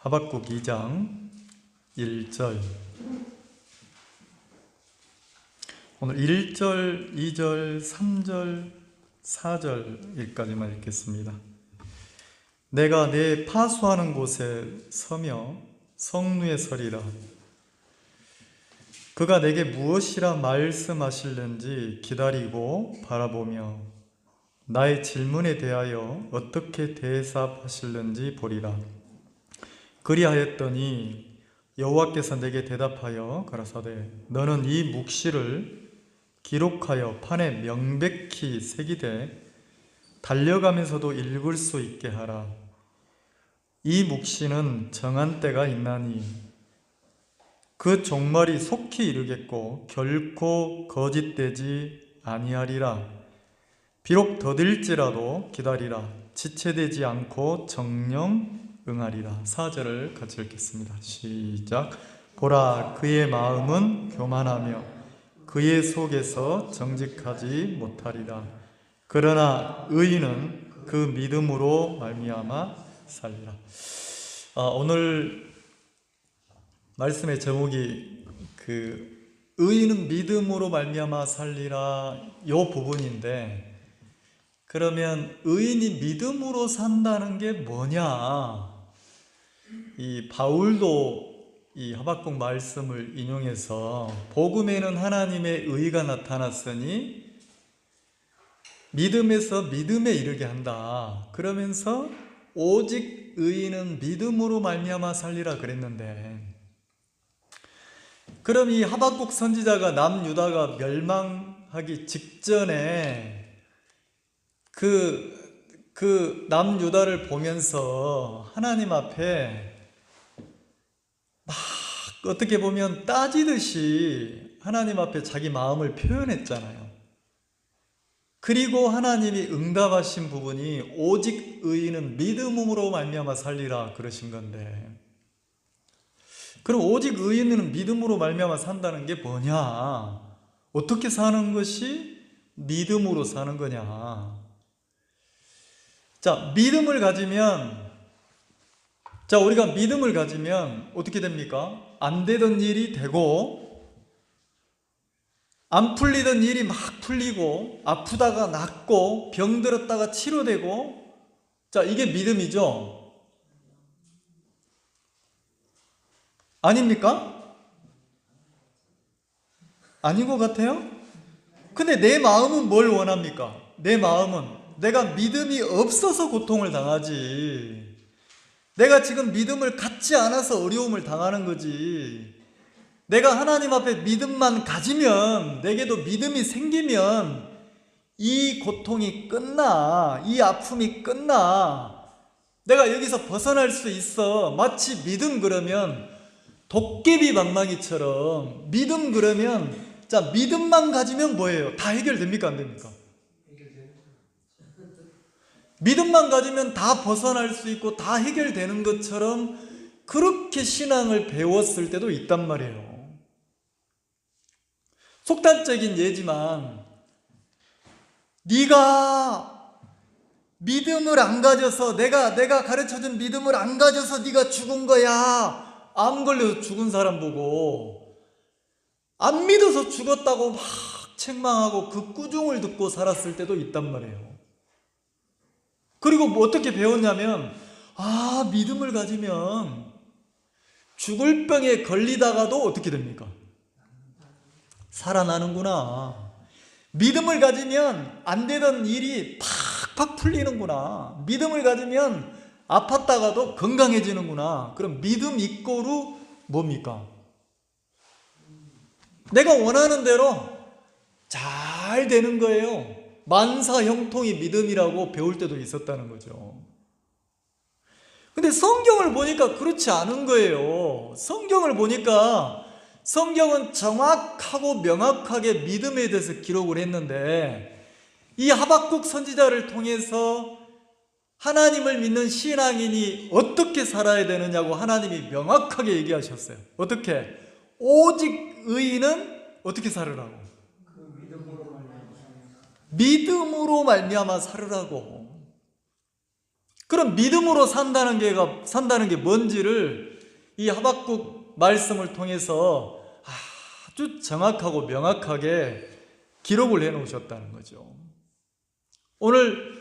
하박국 2장 1절. 오늘 1절, 2절, 3절, 4절까지만 읽겠습니다. 내가 내 파수하는 곳에 서며 성루에 서리라. 그가 내게 무엇이라 말씀하실는지 기다리고 바라보며 나의 질문에 대하여 어떻게 대답하실는지 보리라. 그리하였더니 여호와께서 내게 대답하여 가라사대 너는 이 묵시를 기록하여 판에 명백히 새기되 달려가면서도 읽을 수 있게 하라. 이 묵시는 정한 때가 있나니 그 종말이 속히 이르겠고 결코 거짓되지 아니하리라. 비록 더딜지라도 기다리라. 지체되지 않고 정령 응하리라. 4절을 같이 읽겠습니다. 시작. 보라, 그의 마음은 교만하며 그의 속에서 정직하지 못하리라. 그러나 의인은 그 믿음으로 말미암아 살리라. 오늘 말씀의 제목이 의인은 믿음으로 말미암아 살리라 요 부분인데, 그러면 의인이 믿음으로 산다는 게 뭐냐? 이 바울도 이 하박국 말씀을 인용해서 복음에는 하나님의 의가 나타났으니 믿음에서 믿음에 이르게 한다. 그러면서 오직 의인은 믿음으로 말미암아 살리라 그랬는데, 그럼 이 하박국 선지자가 남유다가 멸망하기 직전에 그 남유다를 보면서 하나님 앞에 막 어떻게 보면 따지듯이 하나님 앞에 자기 마음을 표현했잖아요. 그리고 하나님이 응답하신 부분이 오직 의인은 믿음으로 말미암아 살리라 그러신 건데, 그럼 오직 의인은 믿음으로 말미암아 산다는 게 뭐냐? 어떻게 사는 것이 믿음으로 사는 거냐? 자, 우리가 믿음을 가지면 어떻게 됩니까? 안 되던 일이 되고, 안 풀리던 일이 막 풀리고, 아프다가 낫고, 병들었다가 치료되고, 자, 이게 믿음이죠? 아닙니까? 아닌 것 같아요? 근데 내 마음은 뭘 원합니까? 내 마음은 내가 믿음이 없어서 고통을 당하지, 내가 지금 믿음을 갖지 않아서 어려움을 당하는 거지, 내가 하나님 앞에 믿음만 가지면, 내게도 믿음이 생기면 이 고통이 끝나, 이 아픔이 끝나, 내가 여기서 벗어날 수 있어. 마치 믿음 그러면 도깨비 방망이처럼, 믿음 그러면, 자, 믿음만 가지면 뭐예요? 다 해결됩니까? 안 됩니까? 믿음만 가지면 다 벗어날 수 있고 다 해결되는 것처럼 그렇게 신앙을 배웠을 때도 있단 말이에요. 속단적인 예지만, 네가 믿음을 안 가져서, 내가 가르쳐준 믿음을 안 가져서 네가 죽은 거야. 암 걸려서 죽은 사람 보고 안 믿어서 죽었다고 막 책망하고 그 꾸중을 듣고 살았을 때도 있단 말이에요. 그리고 뭐 어떻게 배웠냐면, 믿음을 가지면 죽을 병에 걸리다가도 어떻게 됩니까? 살아나는구나. 믿음을 가지면 안 되던 일이 팍팍 풀리는구나. 믿음을 가지면 아팠다가도 건강해지는구나. 그럼 믿음 이꼬르 뭡니까? 내가 원하는 대로 잘 되는 거예요. 만사형통이 믿음이라고 배울 때도 있었다는 거죠. 근데 성경을 보니까 그렇지 않은 거예요. 성경을 보니까 성경은 정확하고 명확하게 믿음에 대해서 기록을 했는데, 이 하박국 선지자를 통해서 하나님을 믿는 신앙인이 어떻게 살아야 되느냐고 하나님이 명확하게 얘기하셨어요. 어떻게? 오직 의인은 어떻게 살으라고? 믿음으로 말미암아 살으라고. 그럼 믿음으로 산다는 게 뭔지를 이 하박국 말씀을 통해서 아주 정확하고 명확하게 기록을 해 놓으셨다는 거죠. 오늘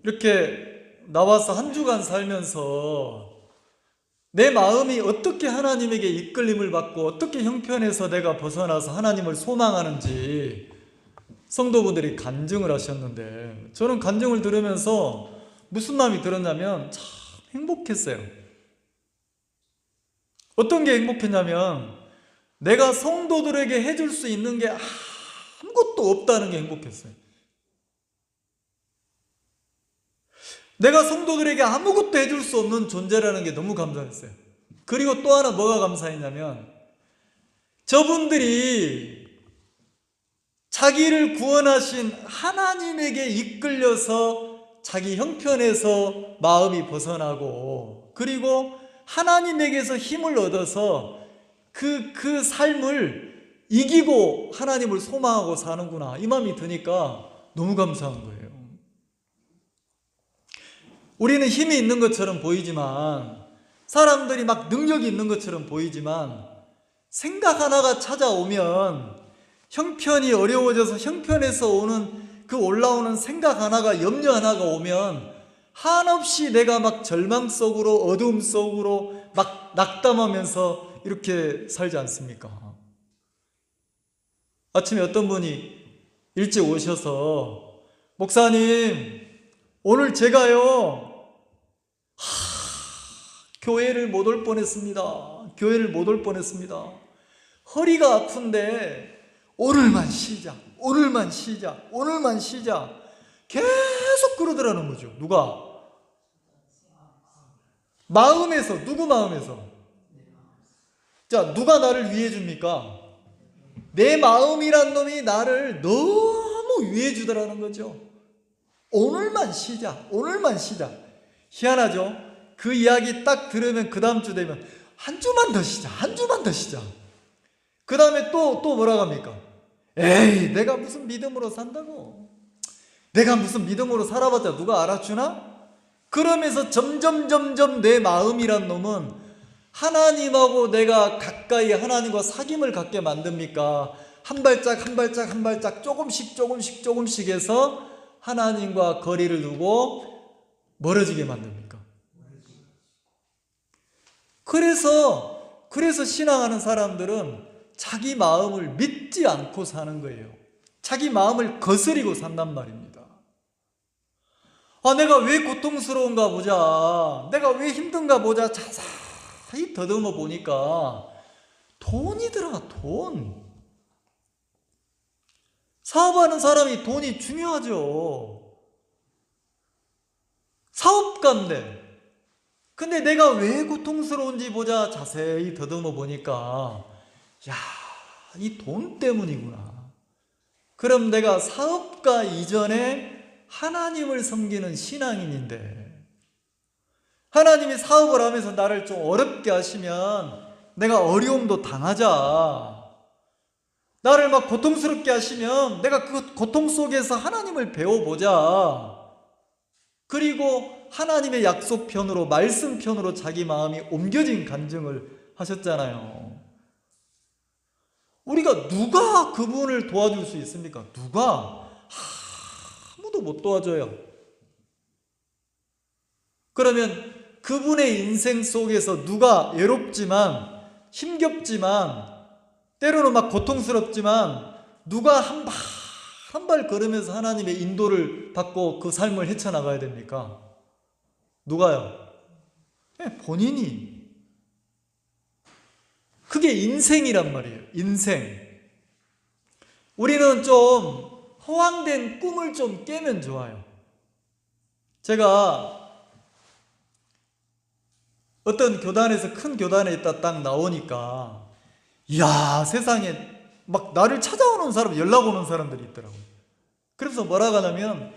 이렇게 나와서 한 주간 살면서 내 마음이 어떻게 하나님에게 이끌림을 받고 어떻게 형편에서 내가 벗어나서 하나님을 소망하는지 성도분들이 간증을 하셨는데, 저는 간증을 들으면서 무슨 마음이 들었냐면 참 행복했어요. 어떤 게 행복했냐면 내가 성도들에게 해줄 수 있는 게 아무것도 없다는 게 행복했어요. 내가 성도들에게 아무것도 해줄 수 없는 존재라는 게 너무 감사했어요. 그리고 또 하나 뭐가 감사했냐면 저분들이 자기를 구원하신 하나님에게 이끌려서 자기 형편에서 마음이 벗어나고, 그리고 하나님에게서 힘을 얻어서 그 삶을 이기고 하나님을 소망하고 사는구나, 이 마음이 드니까 너무 감사한 거예요. 우리는 힘이 있는 것처럼 보이지만, 사람들이 막 능력이 있는 것처럼 보이지만, 생각 하나가 찾아오면, 형편이 어려워져서 형편에서 오는 그 올라오는 생각 하나가, 염려 하나가 오면 한없이 내가 막 절망 속으로, 어두움 속으로 막 낙담하면서 이렇게 살지 않습니까? 아침에 어떤 분이 일찍 오셔서, 목사님, 오늘 제가요 교회를 못 올 뻔했습니다. 교회를 못 올 뻔했습니다. 허리가 아픈데 오늘만 쉬자, 오늘만 쉬자, 오늘만 쉬자, 계속 그러더라는 거죠. 누가? 마음에서. 누구 마음에서? 자, 누가 나를 위해 줍니까? 내 마음이란 놈이 나를 너무 위해 주더라는 거죠. 오늘만 쉬자, 오늘만 쉬자. 희한하죠? 그 이야기 딱 들으면 그 다음 주 되면 한 주만 더 쉬자, 한 주만 더 쉬자. 그 다음에 또 뭐라고 합니까? 에이, 내가 무슨 믿음으로 산다고, 내가 무슨 믿음으로 살아봤자 누가 알아주나? 그러면서 점점 내 마음이란 놈은 하나님하고 내가 가까이 하나님과 사귐을 갖게 만듭니까? 한 발짝 조금씩 해서 하나님과 거리를 두고 멀어지게 만듭니까? 그래서 신앙하는 사람들은 자기 마음을 믿지 않고 사는 거예요. 자기 마음을 거스리고 산단 말입니다. 내가 왜 고통스러운가 보자, 내가 왜 힘든가 보자, 자세히 더듬어 보니까 돈이더라, 돈. 사업하는 사람이 돈이 중요하죠. 사업가인데, 근데 내가 왜 고통스러운지 보자, 자세히 더듬어 보니까 야, 이 돈 때문이구나. 그럼 내가 사업가 이전에 하나님을 섬기는 신앙인인데, 하나님이 사업을 하면서 나를 좀 어렵게 하시면 내가 어려움도 당하자, 나를 막 고통스럽게 하시면 내가 그 고통 속에서 하나님을 배워보자. 그리고 하나님의 약속편으로, 말씀편으로 자기 마음이 옮겨진 간증을 하셨잖아요. 우리가 누가 그분을 도와줄 수 있습니까? 누가? 아무도 못 도와줘요. 그러면 그분의 인생 속에서 누가 외롭지만, 힘겹지만, 때로는 막 고통스럽지만 누가 한 발 걸으면서 하나님의 인도를 받고 그 삶을 헤쳐나가야 됩니까? 누가요? 본인이. 그게 인생이란 말이에요. 인생. 우리는 좀 허황된 꿈을 좀 깨면 좋아요. 제가 어떤 교단에서, 큰 교단에 있다 딱 나오니까, 이야, 세상에 막 나를 찾아오는 사람, 연락 오는 사람들이 있더라고요. 그래서 뭐라고 하냐면,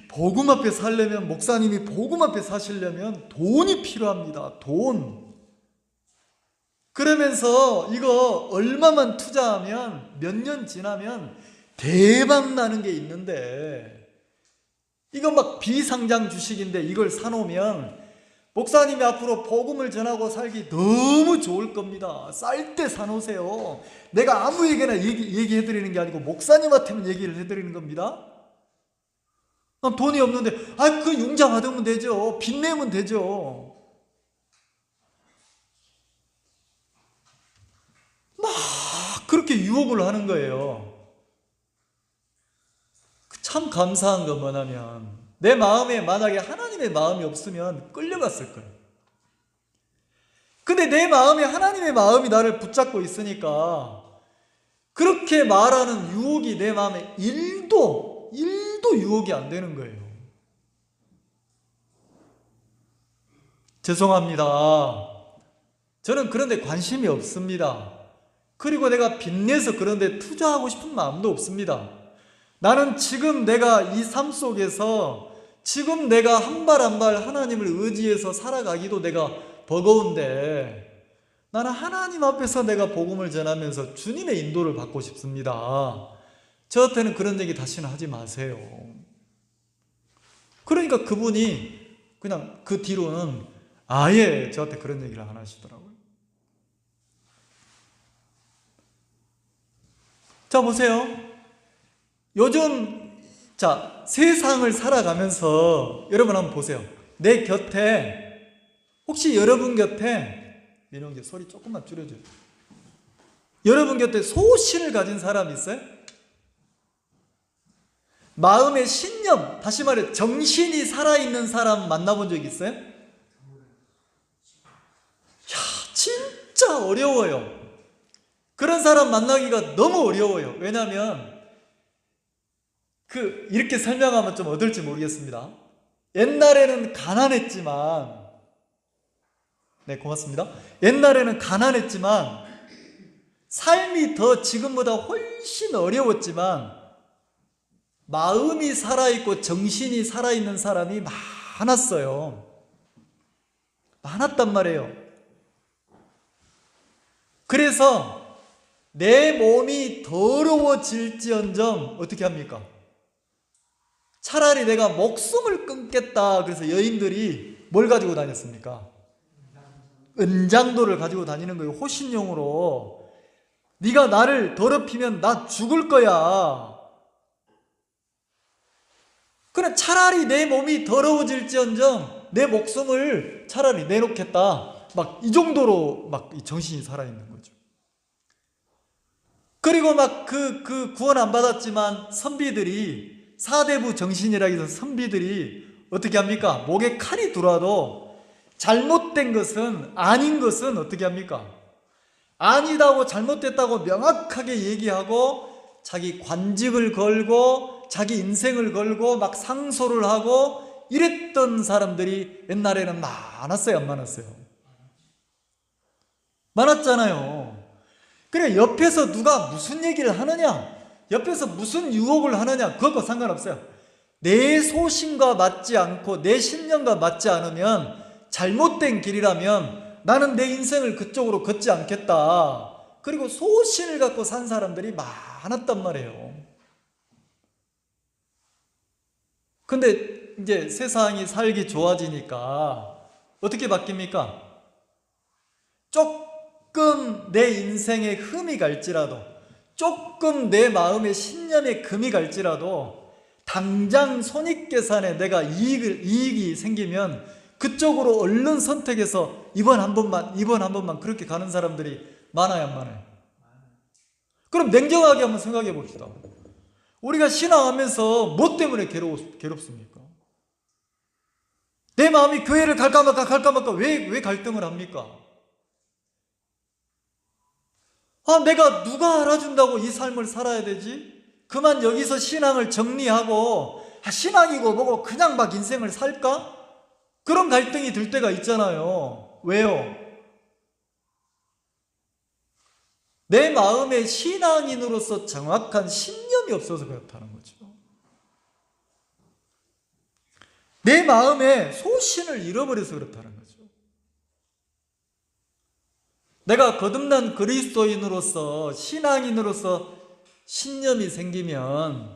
복음 앞에 살려면, 목사님이 복음 앞에 사시려면 돈이 필요합니다. 돈. 그러면서 이거 얼마만 투자하면 몇 년 지나면 대박 나는 게 있는데, 이거 막 비상장 주식인데 이걸 사놓으면 목사님이 앞으로 복음을 전하고 살기 너무 좋을 겁니다. 쌀 때 사놓으세요. 내가 아무에게나 얘기해드리는 게 아니고 목사님한테만 얘기를 해드리는 겁니다. 돈이 없는데 그 융자 받으면 되죠. 빚 내면 되죠. 막 그렇게 유혹을 하는 거예요. 참 감사한 건 뭐냐면 내 마음에 만약에 하나님의 마음이 없으면 끌려갔을 거예요. 근데 내 마음에 하나님의 마음이 나를 붙잡고 있으니까 그렇게 말하는 유혹이 내 마음에 1도 유혹이 안 되는 거예요. 죄송합니다. 저는 그런 데 관심이 없습니다. 그리고 내가 빚내서 그런 데 투자하고 싶은 마음도 없습니다. 나는 지금 내가 이 삶 속에서 지금 내가 한 발 한 발 하나님을 의지해서 살아가기도 내가 버거운데 나는 하나님 앞에서 내가 복음을 전하면서 주님의 인도를 받고 싶습니다. 저한테는 그런 얘기 다시는 하지 마세요. 그러니까 그분이 그냥 그 뒤로는 아예 저한테 그런 얘기를 안 하시더라고요. 자, 보세요. 요즘 세상을 살아가면서 여러분 한번 보세요. 내 곁에 혹시 여러분 곁에 이런 게 소리 조금만 줄여줘요. 여러분 곁에 소신을 가진 사람 있어요? 마음의 신념, 다시 말해 정신이 살아있는 사람 만나본 적 있어요? 진짜 어려워요. 그런 사람 만나기가 너무 어려워요. 왜냐하면 이렇게 설명하면 좀 어떨지 모르겠습니다. 옛날에는 가난했지만, 네, 고맙습니다. 옛날에는 가난했지만, 삶이 더 지금보다 훨씬 어려웠지만, 마음이 살아있고 정신이 살아있는 사람이 많았어요. 많았단 말이에요. 그래서 내 몸이 더러워질지언정 어떻게 합니까? 차라리 내가 목숨을 끊겠다. 그래서 여인들이 뭘 가지고 다녔습니까? 은장도를 가지고 다니는 거예요. 호신용으로. 네가 나를 더럽히면 나 죽을 거야. 그래, 차라리 내 몸이 더러워질지언정 내 목숨을 차라리 내놓겠다. 막 이 정도로 막 정신이 살아있는 거죠. 그리고 막 그 구원 안 받았지만 선비들이, 사대부 정신이라 해서 선비들이 어떻게 합니까? 목에 칼이 들어와도 잘못된 것은, 아닌 것은 어떻게 합니까? 아니다고 잘못됐다고 명확하게 얘기하고 자기 관직을 걸고 자기 인생을 걸고 막 상소를 하고 이랬던 사람들이 옛날에는 많았어요, 안 많았어요? 많았잖아요. 그래, 옆에서 누가 무슨 얘기를 하느냐, 옆에서 무슨 유혹을 하느냐, 그것과 상관없어요. 내 소신과 맞지 않고 내 신념과 맞지 않으면, 잘못된 길이라면 나는 내 인생을 그쪽으로 걷지 않겠다. 그리고 소신을 갖고 산 사람들이 많았단 말이에요. 근데 이제 세상이 살기 좋아지니까 어떻게 바뀝니까? 조금 내 인생에 흠이 갈지라도, 조금 내 마음의 신념에 금이 갈지라도 당장 손익계산에 내가 이익이 생기면 그쪽으로 얼른 선택해서 이번 한 번만 그렇게 가는 사람들이 많아요, 안 많아요? 그럼 냉정하게 한번 생각해 봅시다. 우리가 신앙하면서 뭐 때문에 괴롭습니까? 내 마음이 교회를 갈까 말까 왜 갈등을 합니까? 내가 누가 알아준다고 이 삶을 살아야 되지? 그만 여기서 신앙을 정리하고 신앙이고 뭐고 그냥 막 인생을 살까? 그런 갈등이 들 때가 있잖아요. 왜요? 내 마음에 신앙인으로서 정확한 신념이 없어서 그렇다는 거죠. 내 마음에 소신을 잃어버려서 그렇다는 거죠. 내가 거듭난 그리스도인으로서, 신앙인으로서 신념이 생기면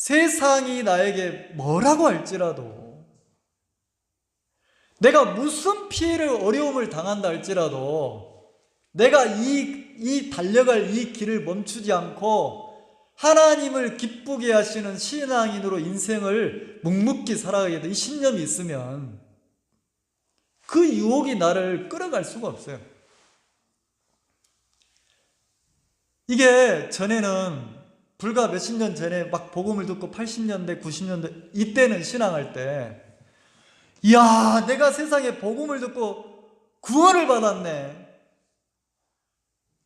세상이 나에게 뭐라고 할지라도, 내가 무슨 피해를 어려움을 당한다 할지라도 내가 이 달려갈 이 길을 멈추지 않고 하나님을 기쁘게 하시는 신앙인으로 인생을 묵묵히 살아가게 된 이 신념이 있으면 그 유혹이 나를 끌어갈 수가 없어요. 이게 전에는 불과 몇십 년 전에 막 복음을 듣고 80년대, 90년대 이때는 신앙할 때, 이야, 내가 세상에 복음을 듣고 구원을 받았네.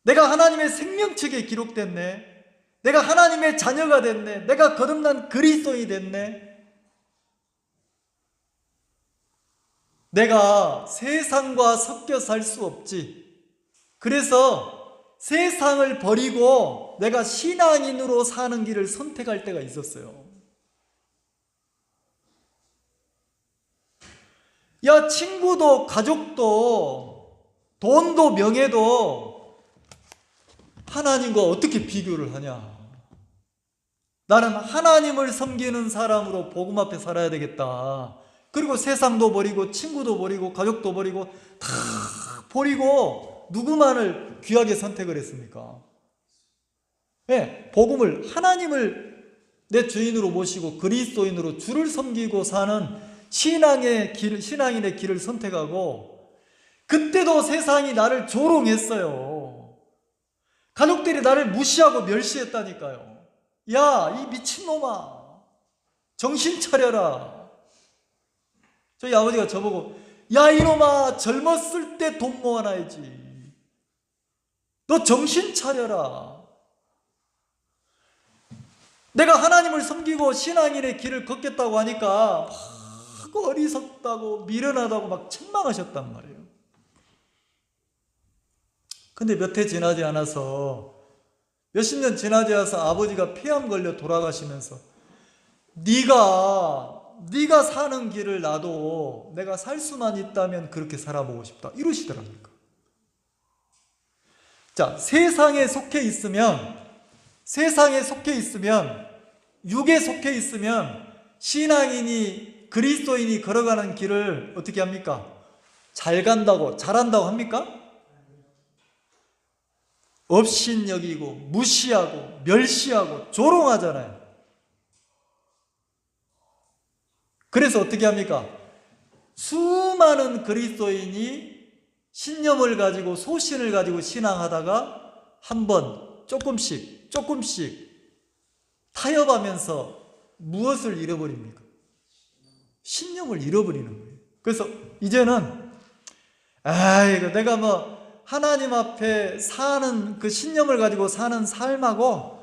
내가 하나님의 생명책에 기록됐네. 내가 하나님의 자녀가 됐네. 내가 거듭난 그리스도인이 됐네. 내가 세상과 섞여 살 수 없지. 그래서 세상을 버리고 내가 신앙인으로 사는 길을 선택할 때가 있었어요. 야, 친구도 가족도 돈도 명예도 하나님과 어떻게 비교를 하냐. 나는 하나님을 섬기는 사람으로 복음 앞에 살아야 되겠다. 그리고 세상도 버리고 친구도 버리고 가족도 버리고 다 버리고 누구만을 귀하게 선택을 했습니까? 네, 복음을, 하나님을 내 주인으로 모시고 그리스도인으로 주를 섬기고 사는 신앙인의 길을 선택하고, 그때도 세상이 나를 조롱했어요. 가족들이 나를 무시하고 멸시했다니까요. 야, 이 미친놈아, 정신 차려라. 저희 아버지가 저보고, 야, 이놈아, 젊었을 때 돈 모아놔야지. 너 정신 차려라. 내가 하나님을 섬기고 신앙인의 길을 걷겠다고 하니까 막 어리석다고 미련하다고 막 책망하셨단 말이에요. 근데 몇 해 지나지 않아서, 몇십 년 지나지 않아서 아버지가 폐암 걸려 돌아가시면서 네가 사는 길을 나도 내가 살 수만 있다면 그렇게 살아보고 싶다 이러시더랍니까. 자, 세상에 속해 있으면, 육에 속해 있으면 신앙인이, 그리스도인이 걸어가는 길을 어떻게 합니까? 잘한다고 합니까? 업신여기고 무시하고 멸시하고 조롱하잖아요. 그래서 어떻게 합니까? 수많은 그리스도인이 신념을 가지고 소신을 가지고 신앙하다가 한번 조금씩 타협하면서 무엇을 잃어버립니까? 신념을 잃어버리는 거예요. 그래서 이제는 이거 내가 뭐 하나님 앞에 사는 그 신념을 가지고 사는 삶하고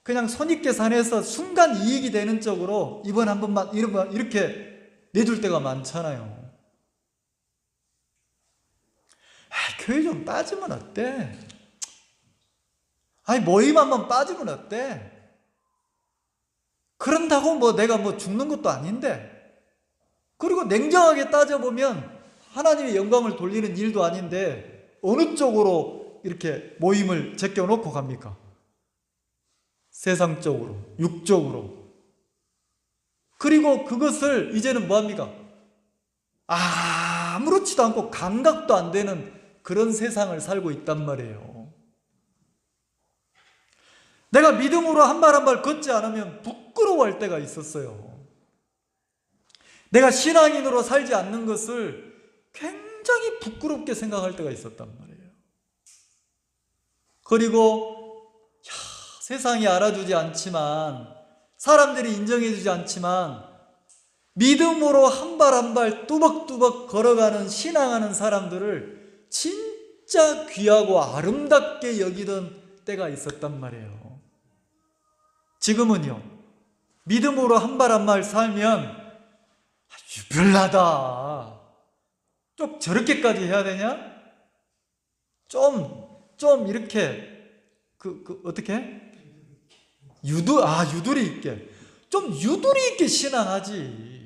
그냥 손익계산해서 순간 이익이 되는 쪽으로 이번 한 번만 이렇게 내줄 때가 많잖아요. 교회 좀 빠지면 어때? 모임 한번 빠지면 어때? 그런다고 뭐 내가 뭐 죽는 것도 아닌데, 그리고 냉정하게 따져보면 하나님의 영광을 돌리는 일도 아닌데 어느 쪽으로 이렇게 모임을 제껴놓고 갑니까? 세상적으로, 육적으로. 그리고 그것을 이제는 뭐합니까? 아무렇지도 않고 감각도 안 되는 그런 세상을 살고 있단 말이에요. 내가 믿음으로 한 발 한 발 걷지 않으면 부끄러워할 때가 있었어요. 내가 신앙인으로 살지 않는 것을 굉장히 부끄럽게 생각할 때가 있었단 말이에요. 그리고 세상이 알아주지 않지만, 사람들이 인정해주지 않지만 믿음으로 한 발 한 발 뚜벅뚜벅 걸어가는 신앙하는 사람들을 진짜 귀하고 아름답게 여기던 때가 있었단 말이에요. 지금은요, 믿음으로 한 발 한 발 살면 유별나다, 좀 저렇게까지 해야 되냐? 좀 이렇게 어떻게? 유두리 있게, 좀 유두리 있게 신앙하지.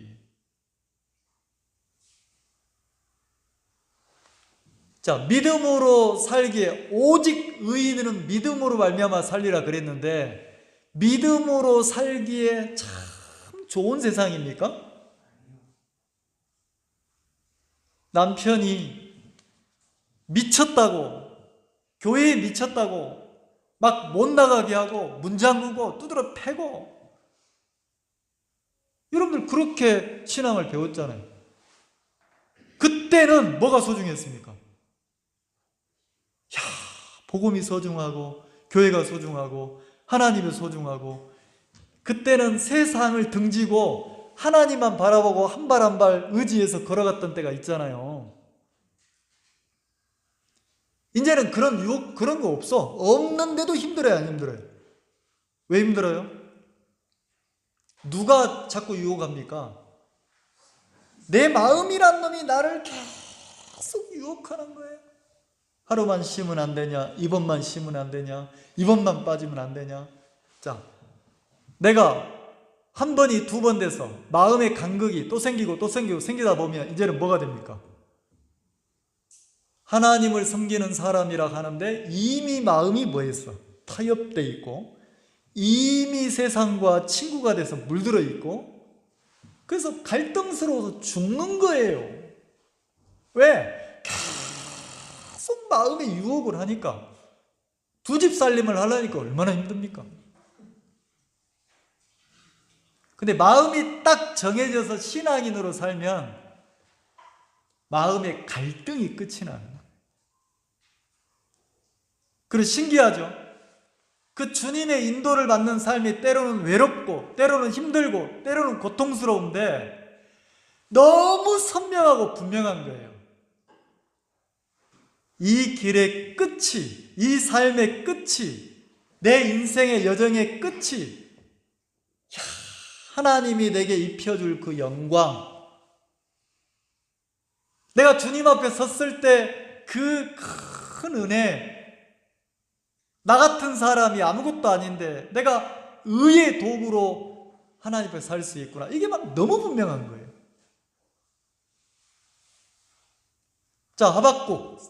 자, 믿음으로 살기에 오직 의인은 믿음으로 말미암아 살리라 그랬는데, 믿음으로 살기에 참 좋은 세상입니까? 남편이 미쳤다고, 교회에 미쳤다고 막 못 나가게 하고 문 잠그고 두드려 패고, 여러분들 그렇게 신앙을 배웠잖아요. 그때는 뭐가 소중했습니까? 복음이 소중하고 교회가 소중하고 하나님이 소중하고, 그때는 세상을 등지고 하나님만 바라보고 한 발 한 발 의지해서 걸어갔던 때가 있잖아요. 이제는 그런 유혹, 그런 거 없어. 없는데도 힘들어요, 안 힘들어요? 왜 힘들어요? 누가 자꾸 유혹합니까? 내 마음이란 놈이 나를 계속 유혹하는 거예요. 하루만 쉬면 안 되냐? 이번만 쉬면 안 되냐? 이번만 빠지면 안 되냐? 자, 내가 한 번이 두 번 돼서 마음의 간극이 또 생기고 또 생기고 생기다 보면 이제는 뭐가 됩니까? 하나님을 섬기는 사람이라 하는데 이미 마음이 뭐했어? 타협돼 있고, 이미 세상과 친구가 돼서 물들어 있고, 그래서 갈등스러워서 죽는 거예요. 왜? 계속 마음의 유혹을 하니까. 두 집 살림을 하려니까 얼마나 힘듭니까? 근데 마음이 딱 정해져서 신앙인으로 살면 마음의 갈등이 끝이 나는 거예요. 그리고 신기하죠? 그 주님의 인도를 받는 삶이 때로는 외롭고 때로는 힘들고 때로는 고통스러운데 너무 선명하고 분명한 거예요. 이 길의 끝이, 이 삶의 끝이, 내 인생의 여정의 끝이 하나님이 내게 입혀줄 그 영광, 내가 주님 앞에 섰을 때 그 큰 은혜, 나 같은 사람이 아무것도 아닌데 내가 의의 도구로 하나님 앞에 살 수 있구나, 이게 막 너무 분명한 거예요. 자, 하박국,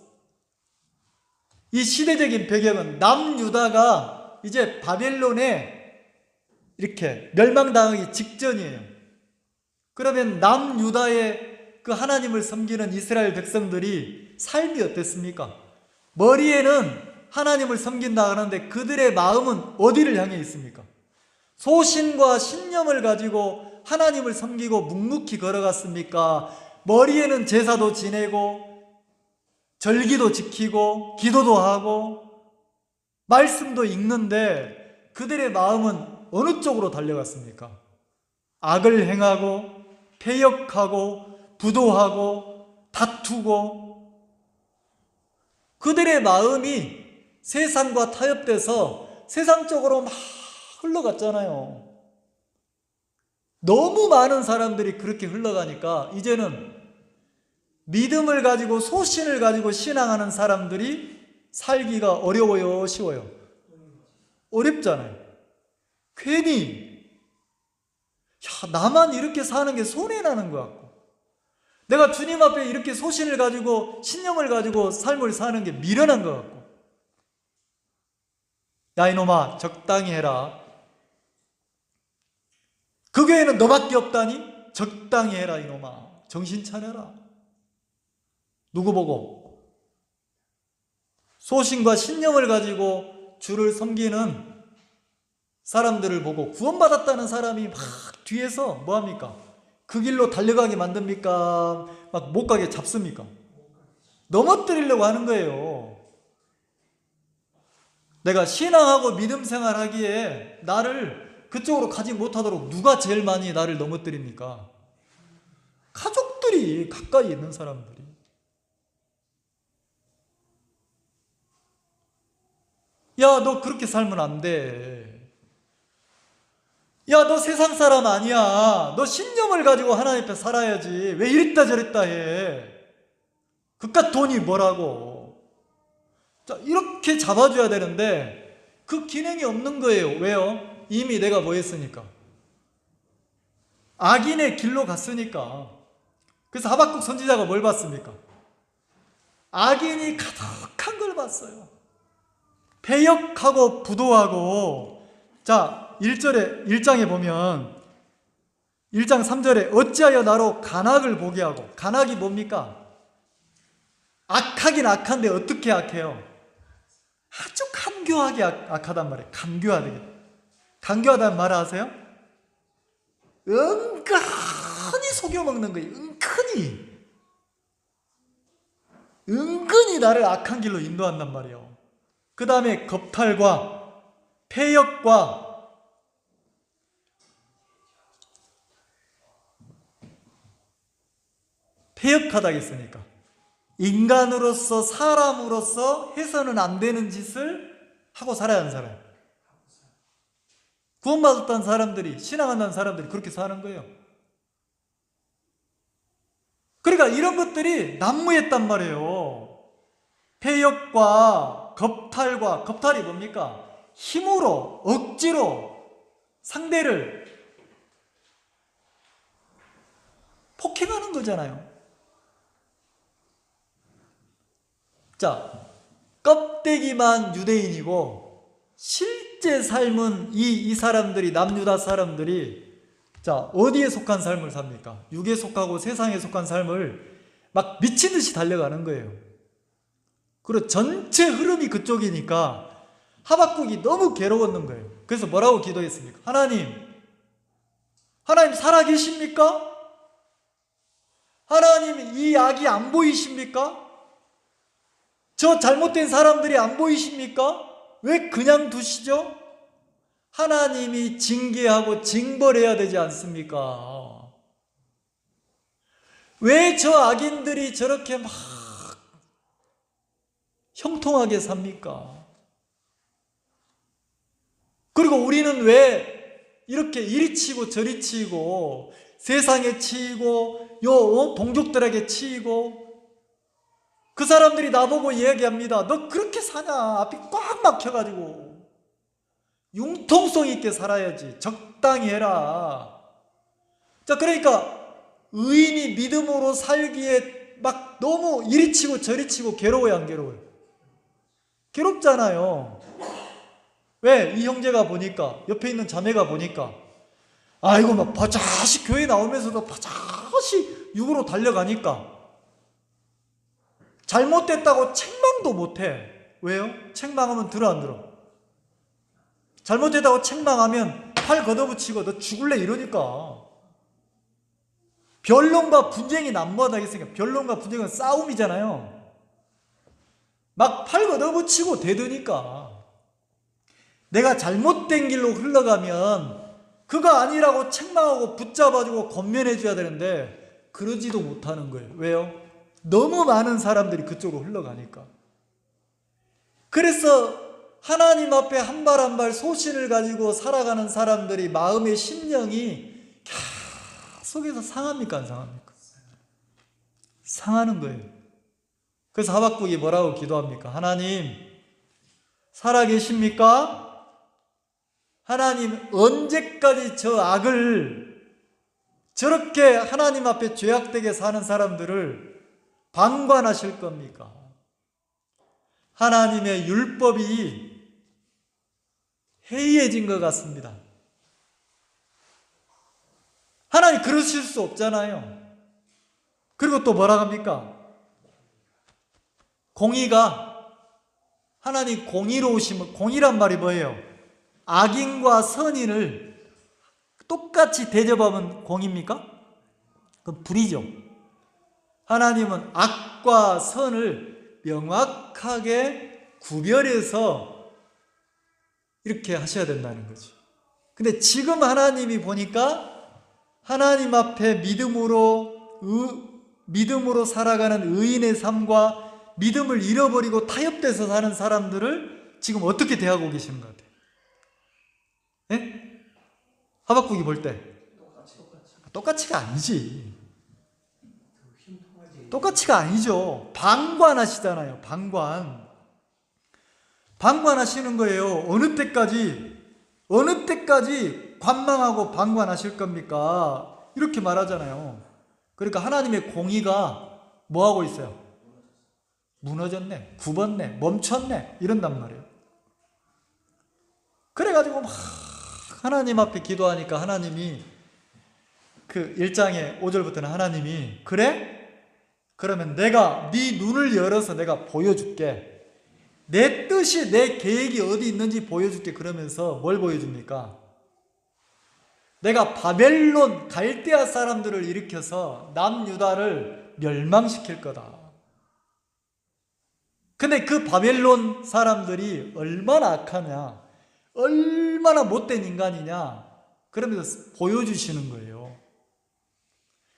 이 시대적인 배경은 남유다가 이제 바벨론에 이렇게 멸망당하기 직전이에요. 그러면 남유다의 그 하나님을 섬기는 이스라엘 백성들이 삶이 어땠습니까? 머리에는 하나님을 섬긴다 하는데 그들의 마음은 어디를 향해 있습니까? 소신과 신념을 가지고 하나님을 섬기고 묵묵히 걸어갔습니까? 머리에는 제사도 지내고 절기도 지키고 기도도 하고 말씀도 읽는데 그들의 마음은 어느 쪽으로 달려갔습니까? 악을 행하고 패역하고 부도하고 다투고, 그들의 마음이 세상과 타협돼서 세상 쪽으로 막 흘러갔잖아요. 너무 많은 사람들이 그렇게 흘러가니까 이제는 믿음을 가지고 소신을 가지고 신앙하는 사람들이 살기가 어려워요, 쉬워요? 어렵잖아요. 괜히 나만 이렇게 사는 게 손해나는 것 같고, 내가 주님 앞에 이렇게 소신을 가지고 신념을 가지고 삶을 사는 게 미련한 것 같고, 야 이놈아 적당히 해라, 그 교회는 너밖에 없다니 적당히 해라, 이놈아 정신 차려라. 누구 보고? 소신과 신념을 가지고 주를 섬기는 사람들을 보고 구원받았다는 사람이 막 뒤에서 뭐합니까? 그 길로 달려가게 만듭니까? 막 못 가게 잡습니까? 넘어뜨리려고 하는 거예요. 내가 신앙하고 믿음 생활하기에 나를 그쪽으로 가지 못하도록 누가 제일 많이 나를 넘어뜨립니까? 가족들이, 가까이 있는 사람들이. 야, 너 그렇게 살면 안 돼. 야, 너 세상 사람 아니야. 너 신념을 가지고 하나님 앞에 살아야지. 왜 이랬다 저랬다 해. 그깟 돈이 뭐라고. 자, 이렇게 잡아줘야 되는데 그 기능이 없는 거예요. 왜요? 이미 내가 뭐 했으니까? 악인의 길로 갔으니까. 그래서 하박국 선지자가 뭘 봤습니까? 악인이 가득한 걸 봤어요. 패역하고 부도하고. 자, 1장에 보면 1장 3절에 어찌하여 나로 간악을 보게 하고, 간악이 뭡니까? 악하긴 악한데 어떻게 악해요? 아주 간교하게 악하단 말이에요. 간교하게. 간교하다는 말 아세요? 은근히 속여먹는 거예요. 은근히 나를 악한 길로 인도한단 말이에요. 그 다음에 겁탈과 패역과 패역하다 했으니까 인간으로서 사람으로서 해서는 안 되는 짓을 하고 살아야 하는 사람. 구원받았다는 사람들이, 신앙한다는 사람들이 그렇게 사는 거예요. 그러니까 이런 것들이 난무했단 말이에요. 패역과 겁탈과, 겁탈이 뭡니까? 힘으로, 억지로 상대를 폭행하는 거잖아요. 자, 껍데기만 유대인이고 실제 삶은 이 사람들이, 남유다 사람들이 자, 어디에 속한 삶을 삽니까? 육에 속하고 세상에 속한 삶을 막 미친 듯이 달려가는 거예요. 그리고 전체 흐름이 그쪽이니까 하박국이 너무 괴로웠는 거예요. 그래서 뭐라고 기도했습니까? 하나님 살아계십니까? 하나님 이 악이 안 보이십니까? 저 잘못된 사람들이 안 보이십니까? 왜 그냥 두시죠? 하나님이 징계하고 징벌해야 되지 않습니까? 왜 저 악인들이 저렇게 막 형통하게 삽니까? 그리고 우리는 왜 이렇게 이리 치고 저리 치고 세상에 치이고 동족들에게 치이고 그 사람들이 나보고 이야기합니다. 너 그렇게 사냐? 앞이 꽉 막혀가지고 융통성 있게 살아야지. 적당히 해라. 자, 그러니까 의인이 믿음으로 살기에 막 너무 이리 치고 저리 치고 괴로워요, 안 괴로워요? 괴롭잖아요. 왜? 이 형제가 보니까, 옆에 있는 자매가 보니까 아이고 막 바자시 교회 나오면서도 바자시 육으로 달려가니까 잘못됐다고 책망도 못해. 왜요? 책망하면 들어 안 들어? 잘못됐다고 책망하면 팔 걷어붙이고 너 죽을래 이러니까. 변론과 분쟁이 난무하다 했으니까 변론과 분쟁은 싸움이잖아요. 막 팔 걷어붙이고 대드니까. 내가 잘못된 길로 흘러가면 그거 아니라고 책망하고 붙잡아주고 건면해줘야 되는데 그러지도 못하는 거예요. 왜요? 너무 많은 사람들이 그쪽으로 흘러가니까. 그래서 하나님 앞에 한 발 한 발 소신을 가지고 살아가는 사람들이 마음의 심령이 계속해서 상합니까 안 상합니까? 상하는 거예요. 그래서 하박국이 뭐라고 기도합니까? 하나님 살아계십니까? 하나님 언제까지 저 악을 저렇게 하나님 앞에 죄악되게 사는 사람들을 방관하실 겁니까? 하나님의 율법이 해이해진 것 같습니다. 하나님 그러실 수 없잖아요. 그리고 또 뭐라 합니까? 공의가, 하나님 공의로우시면, 공의란 말이 뭐예요? 악인과 선인을 똑같이 대접하면 공입니까? 그건 불이죠. 하나님은 악과 선을 명확하게 구별해서 이렇게 하셔야 된다는 거죠. 근데 지금 하나님이 보니까 하나님 앞에 믿음으로 살아가는 의인의 삶과 믿음을 잃어버리고 타협돼서 사는 사람들을 지금 어떻게 대하고 계시는 것 같아요? 예? 하박국이 볼 때 똑같이가 아니지. 똑같이가 아니죠. 방관하시잖아요. 방관하시는 거예요. 어느 때까지 관망하고 방관하실 겁니까? 이렇게 말하잖아요. 그러니까 하나님의 공의가 뭐 하고 있어요? 무너졌네, 굽었네, 멈췄네 이런단 말이에요. 그래가지고 막 하나님 앞에 기도하니까 하나님이 그 1장의 5절부터는 하나님이 그래? 그러면 내가 네 눈을 열어서 내가 보여줄게. 내 뜻이 내 계획이 어디 있는지 보여줄게. 그러면서 뭘 보여줍니까? 내가 바벨론 갈대아 사람들을 일으켜서 남유다를 멸망시킬 거다. 근데 그 바벨론 사람들이 얼마나 악하냐, 얼마나 못된 인간이냐, 그러면서 보여주시는 거예요.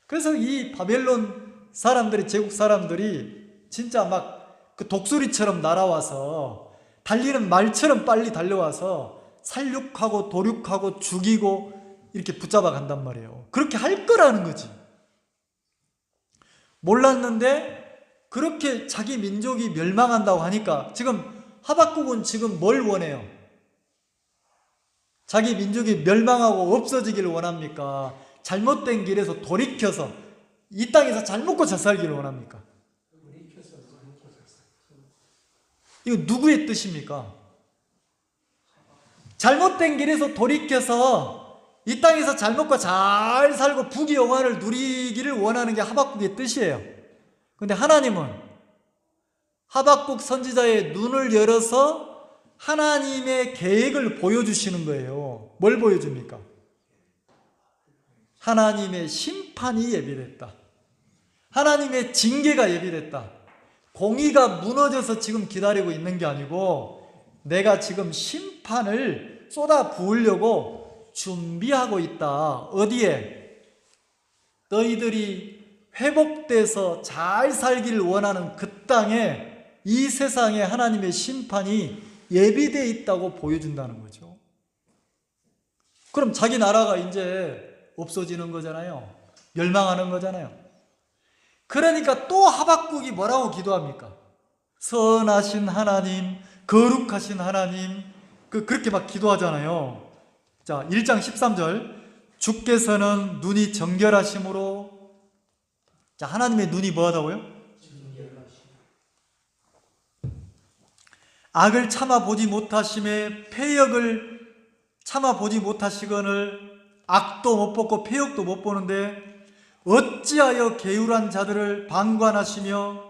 그래서 이 바벨론 사람들이, 제국 사람들이 진짜 막 그 독수리처럼 날아와서 달리는 말처럼 빨리 달려와서 살육하고 도륙하고 죽이고 이렇게 붙잡아 간단 말이에요. 그렇게 할 거라는 거지. 몰랐는데 그렇게 자기 민족이 멸망한다고 하니까 지금 하박국은 지금 뭘 원해요? 자기 민족이 멸망하고 없어지기를 원합니까? 잘못된 길에서 돌이켜서 이 땅에서 잘 먹고 잘 살기를 원합니까? 이거 누구의 뜻입니까? 잘못된 길에서 돌이켜서 이 땅에서 잘 먹고 잘 살고 부귀영화를 누리기를 원하는 게 하박국의 뜻이에요. 근데 하나님은 하박국 선지자의 눈을 열어서 하나님의 계획을 보여주시는 거예요. 뭘 보여줍니까? 하나님의 심판이 예비됐다. 하나님의 징계가 예비됐다. 공의가 무너져서 지금 기다리고 있는 게 아니고 내가 지금 심판을 쏟아 부으려고 준비하고 있다. 어디에? 너희들이 회복돼서 잘 살기를 원하는 그 땅에, 이 세상에 하나님의 심판이 예비되어 있다고 보여준다는 거죠. 그럼 자기 나라가 이제 없어지는 거잖아요. 멸망하는 거잖아요. 그러니까 또 하박국이 뭐라고 기도합니까? 선하신 하나님, 거룩하신 하나님, 그렇게 막 기도하잖아요. 자, 1장 13절. 주께서는 눈이 정결하심으로, 자, 하나님의 눈이 뭐하다고요? 악을 참아보지 못하심에 패역을 참아보지 못하시거늘 악도 못 보고 패역도 못 보는데 어찌하여 게으르한 자들을 방관하시며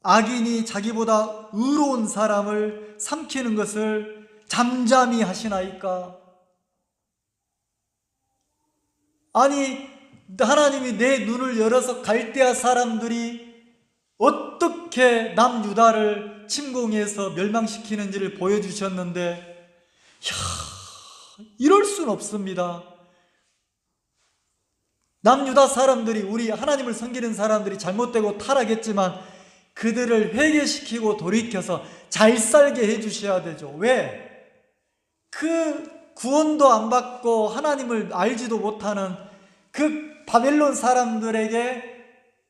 악인이 자기보다 의로운 사람을 삼키는 것을 잠잠히 하시나이까? 아니, 하나님이 내 눈을 열어서 갈대아 사람들이 어떻게 남유다를 침공해서 멸망시키는지를 보여주셨는데, 이럴 순 없습니다. 남유다 사람들이, 우리 하나님을 섬기는 사람들이 잘못되고 타락했지만 그들을 회개시키고 돌이켜서 잘 살게 해주셔야 되죠. 왜? 그 구원도 안 받고 하나님을 알지도 못하는 그 바벨론 사람들에게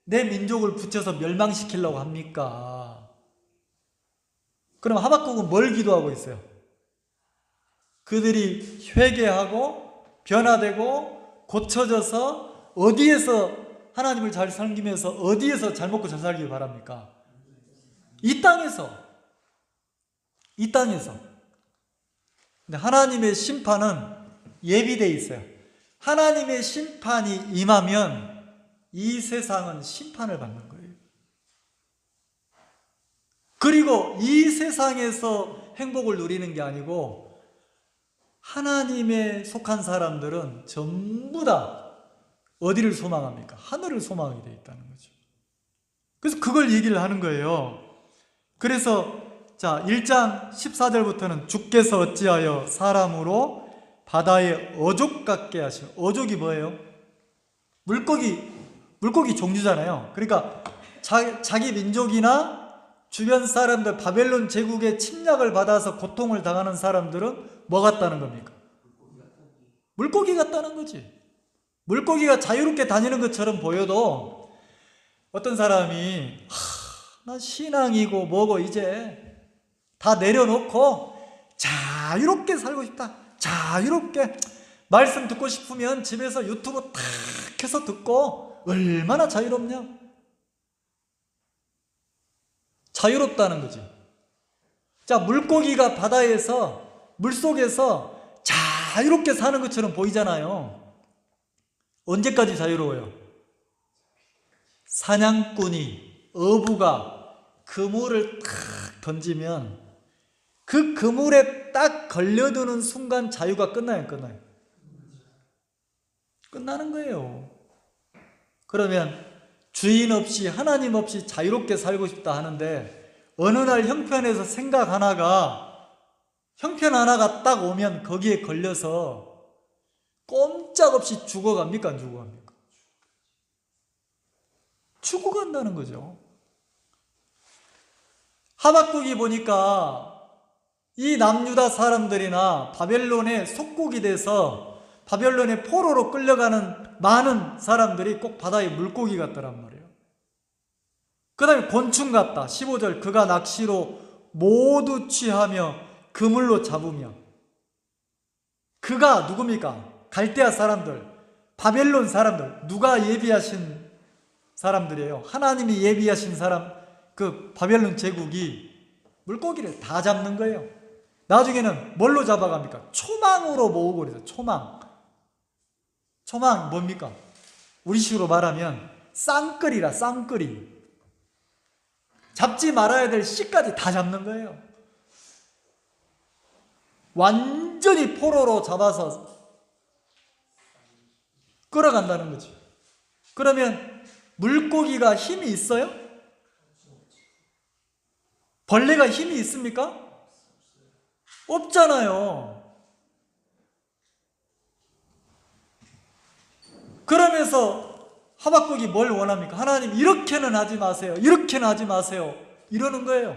내 민족을 붙여서 멸망시키려고 합니까? 그럼 하박국은 뭘 기도하고 있어요? 그들이 회개하고 변화되고 고쳐져서 어디에서 하나님을 잘 섬기면서 어디에서 잘 먹고 잘 살길 바랍니까? 이 땅에서. 이 땅에서. 근데 하나님의 심판은 예비되어 있어요. 하나님의 심판이 임하면 이 세상은 심판을 받는 거예요. 그리고 이 세상에서 행복을 누리는 게 아니고 하나님에 속한 사람들은 전부 다 어디를 소망합니까? 하늘을 소망하게 되어 있다는 거죠. 그래서 그걸 얘기를 하는 거예요. 그래서 자, 1장 14절부터는 주께서 어찌하여 사람으로 바다에 어족 같게 하시오. 어족이 뭐예요? 물고기 종류잖아요. 그러니까 자기 민족이나 주변 사람들, 바벨론 제국의 침략을 받아서 고통을 당하는 사람들은 뭐 같다는 겁니까? 물고기 같다는 거지. 물고기가 자유롭게 다니는 것처럼 보여도 어떤 사람이 나 신앙이고 뭐고 이제 다 내려놓고 자유롭게 살고 싶다. 자유롭게 말씀 듣고 싶으면 집에서 유튜브 탁 해서 듣고 얼마나 자유롭냐? 자유롭다는 거지. 자, 물고기가 바다에서 물속에서 자유롭게 사는 것처럼 보이잖아요. 언제까지 자유로워요? 사냥꾼이, 어부가 그물을 탁 던지면 그 그물에 딱 걸려드는 순간 자유가 끝나요, 끝나요? 끝나는 거예요. 그러면 주인 없이, 하나님 없이 자유롭게 살고 싶다 하는데 어느 날 형편 하나가 딱 오면 거기에 걸려서 꼼짝없이 죽어갑니까? 안 죽어갑니까? 죽어간다는 거죠. 하박국이 보니까 이 남유다 사람들이나 바벨론의 속국이 돼서 바벨론의 포로로 끌려가는 많은 사람들이 꼭 바다의 물고기 같더란 말이에요. 그 다음에 곤충 같다. 15절, 그가 낚시로 모두 취하며 그물로 잡으며. 그가 누굽니까? 갈대아 사람들, 바벨론 사람들. 누가 예비하신 사람들이에요? 하나님이 예비하신 사람, 그 바벨론 제국이 물고기를 다 잡는 거예요. 나중에는 뭘로 잡아갑니까? 초망으로 모으고 그래서 초망. 초망 뭡니까? 우리식으로 말하면 쌍끌이라, 쌍끌이. 잡지 말아야 될 씨까지 다 잡는 거예요. 완전히 포로로 잡아서 끌어간다는 거죠. 그러면 물고기가 힘이 있어요? 벌레가 힘이 있습니까? 없잖아요. 그러면서 하박국이 뭘 원합니까? 하나님, 이렇게는 하지 마세요. 이렇게는 하지 마세요. 이러는 거예요.